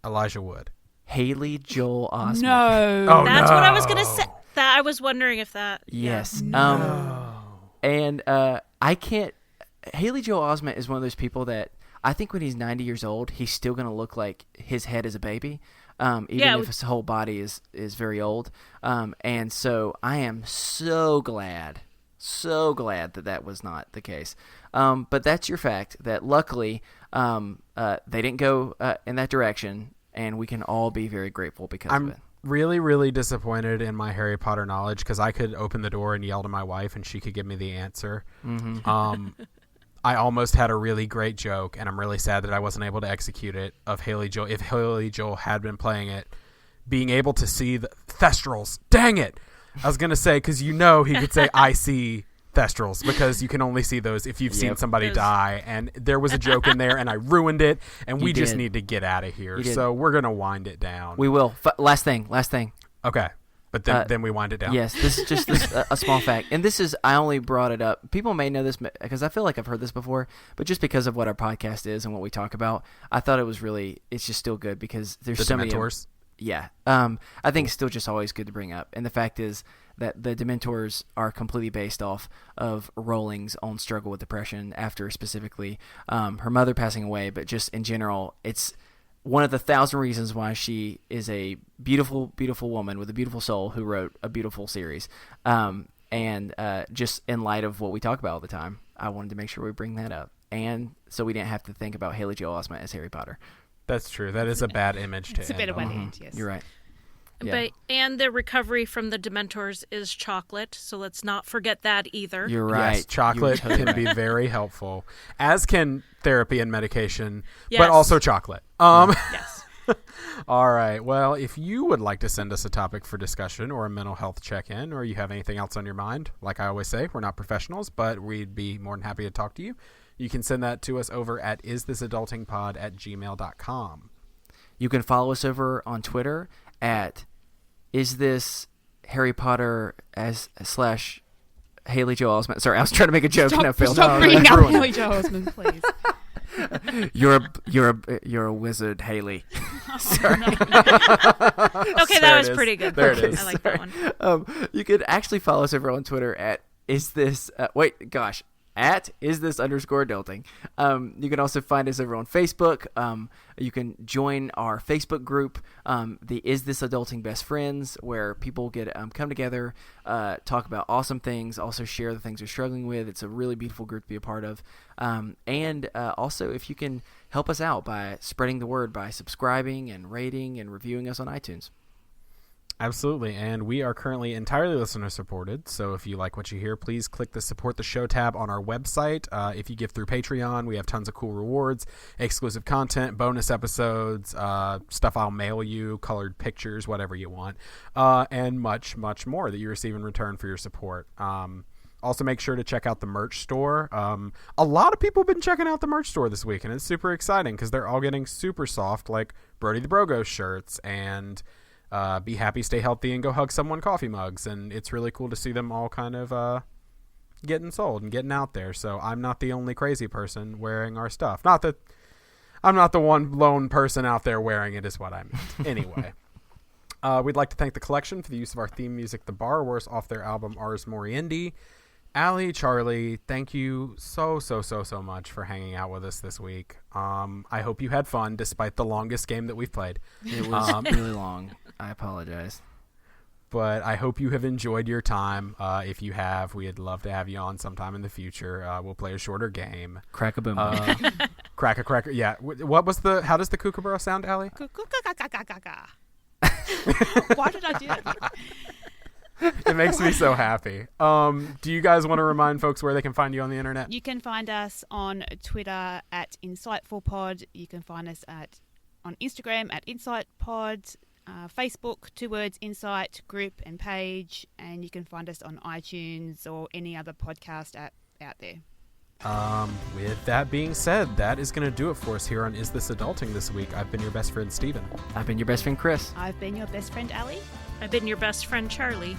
Speaker 2: Elijah Wood.
Speaker 3: Haley Joel Osment.
Speaker 4: No.
Speaker 2: Oh,
Speaker 5: That's
Speaker 2: no.
Speaker 5: what I was going to say. That I was wondering if that.
Speaker 3: Yes.
Speaker 5: Yeah.
Speaker 3: And I can't. Haley Joel Osment is one of those people that I think when he's 90 years old, he's still going to look like his head is a baby, even if his whole body is very old. And so I am so glad that was not the case. But that's your fact, that luckily they didn't go in that direction, and we can all be very grateful because of it.
Speaker 2: Really, really disappointed in my Harry Potter knowledge, because I could open the door and yell to my wife and she could give me the answer. Mm-hmm. I almost had a really great joke, and I'm really sad that I wasn't able to execute it, of Haley Joel, if Haley Joel had been playing it, being able to see the Thestrals. Dang it! I was going to say, because he could say, I see Thestrals, because you can only see those if you've seen somebody die, and there was a joke in there and I ruined it, and we just need to get out of here, so we're going to wind it down.
Speaker 3: We will. Last thing.
Speaker 2: Okay, but then we wind it down.
Speaker 3: Yes, this is just a small fact, and this is, I only brought it up, people may know this because I feel like I've heard this before, but just because of what our podcast is and what we talk about, I thought it was really, it's just still good, because there's so many
Speaker 2: Dementors.
Speaker 3: Yeah. I think it's still just always good to bring up. And the fact is that the Dementors are completely based off of Rowling's own struggle with depression after, specifically, her mother passing away. But just in general, it's one of the 1,000 reasons why she is a beautiful, beautiful woman with a beautiful soul who wrote a beautiful series. And just in light of what we talk about all the time, I wanted to make sure we bring that up. And so we didn't have to think about Haley Joel Osment as Harry Potter.
Speaker 2: That's true. That is a bad image to
Speaker 4: It's a bit of one hand, yes.
Speaker 3: You're right.
Speaker 5: Yeah. And the recovery from the Dementors is chocolate, so let's not forget that either.
Speaker 3: You're right.
Speaker 2: Yes, chocolate can be very helpful, as can therapy and medication,
Speaker 5: Yes.
Speaker 2: but also chocolate.
Speaker 5: Yes.
Speaker 2: All right. Well, if you would like to send us a topic for discussion or a mental health check-in, or you have anything else on your mind, like I always say, we're not professionals, but we'd be more than happy to talk to you. You can send that to us over at isthisadultingpod@gmail.com.
Speaker 3: You can follow us over on Twitter at isthisharrypotter / Haley Joel Osment. Sorry, I was trying to make a joke and I failed.
Speaker 4: Stop bringing up Haley Joel Osment, please.
Speaker 3: You're a wizard, Haley. Sorry.
Speaker 5: Okay, that was pretty good.
Speaker 2: There it is.
Speaker 5: I like that one.
Speaker 3: You could actually follow us over on Twitter at @isthisadulting. You can also find us over on Facebook. You can join our Facebook group, the Is This Adulting Best Friends, where people get come together, talk about awesome things, also share the things they're struggling with. It's a really beautiful group to be a part of. And also, if you can help us out by spreading the word, by subscribing and rating and reviewing us on iTunes.
Speaker 2: Absolutely, and we are currently entirely listener supported, so if you like what you hear, please click the Support the Show tab on our website. If you give through Patreon, we have tons of cool rewards, exclusive content, bonus episodes, stuff I'll mail you, colored pictures, whatever you want, and much, much more that you receive in return for your support. Also, make sure to check out the merch store. A lot of people have been checking out the merch store this week, and it's super exciting because they're all getting super soft, like Brody the Brogo shirts and Be Happy, Stay Healthy, and Go Hug Someone coffee mugs. And it's really cool to see them all kind of getting sold and getting out there. So I'm not the only crazy person wearing our stuff. Not that I'm not the one lone person out there wearing it is what I meant. Anyway. We'd like to thank the collection for the use of our theme music, The Borrowers, off their album Ars Moriendi. Allie, Charlie, thank you so much for hanging out with us this week. I hope you had fun despite the longest game that we've played.
Speaker 3: It was really long. I apologize.
Speaker 2: But I hope you have enjoyed your time. If you have, we'd love to have you on sometime in the future. We'll play a shorter game.
Speaker 3: Crack a boom.
Speaker 2: Crack. Yeah. How does the kookaburra sound, Allie?
Speaker 4: Why did I do that?
Speaker 2: It makes me so happy. Do you guys want to remind folks where they can find you on the internet?
Speaker 4: You can find us on Twitter at InsightfulPod. You can find us on Instagram at InsightPod. Facebook, 2 words, Insight, group and page, and you can find us on iTunes or any other podcast app out there.
Speaker 2: With that being said, that is going to do it for us here on Is This Adulting this week. I've been your best friend, Steven.
Speaker 3: I've been your best friend, Chris.
Speaker 4: I've been your best friend, Allie.
Speaker 5: I've been your best friend, Charlie.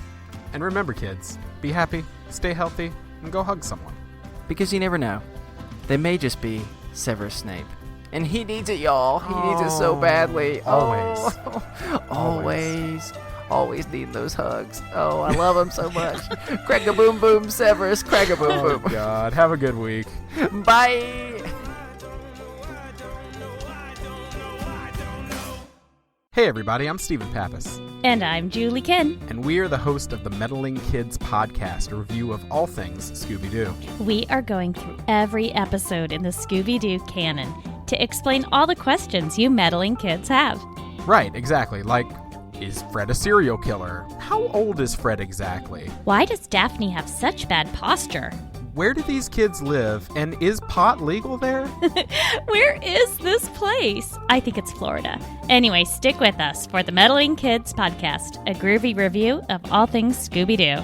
Speaker 2: And remember, kids, be happy, stay healthy, and go hug someone.
Speaker 3: Because you never know. They may just be Severus Snape. And he needs it, y'all. He needs it so badly.
Speaker 2: Always.
Speaker 3: Always need those hugs. Oh, I love him so much. Crack a boom boom, Severus. Crack a boom boom.
Speaker 2: Oh, God. Have a good week.
Speaker 3: Bye.
Speaker 2: Hey, everybody. I'm Stephen Pappas.
Speaker 6: And I'm Julie Ken.
Speaker 2: And we are the host of the Meddling Kids podcast, a review of all things Scooby-Doo.
Speaker 6: We are going through every episode in the Scooby-Doo canon to explain all the questions you meddling kids have.
Speaker 2: Right, exactly. Like, is Fred a serial killer? How old is Fred exactly?
Speaker 6: Why does Daphne have such bad posture?
Speaker 2: Where do these kids live? And is pot legal there?
Speaker 6: Where is this place? I think it's Florida. Anyway, stick with us for the Meddling Kids podcast, a groovy review of all things Scooby-Doo.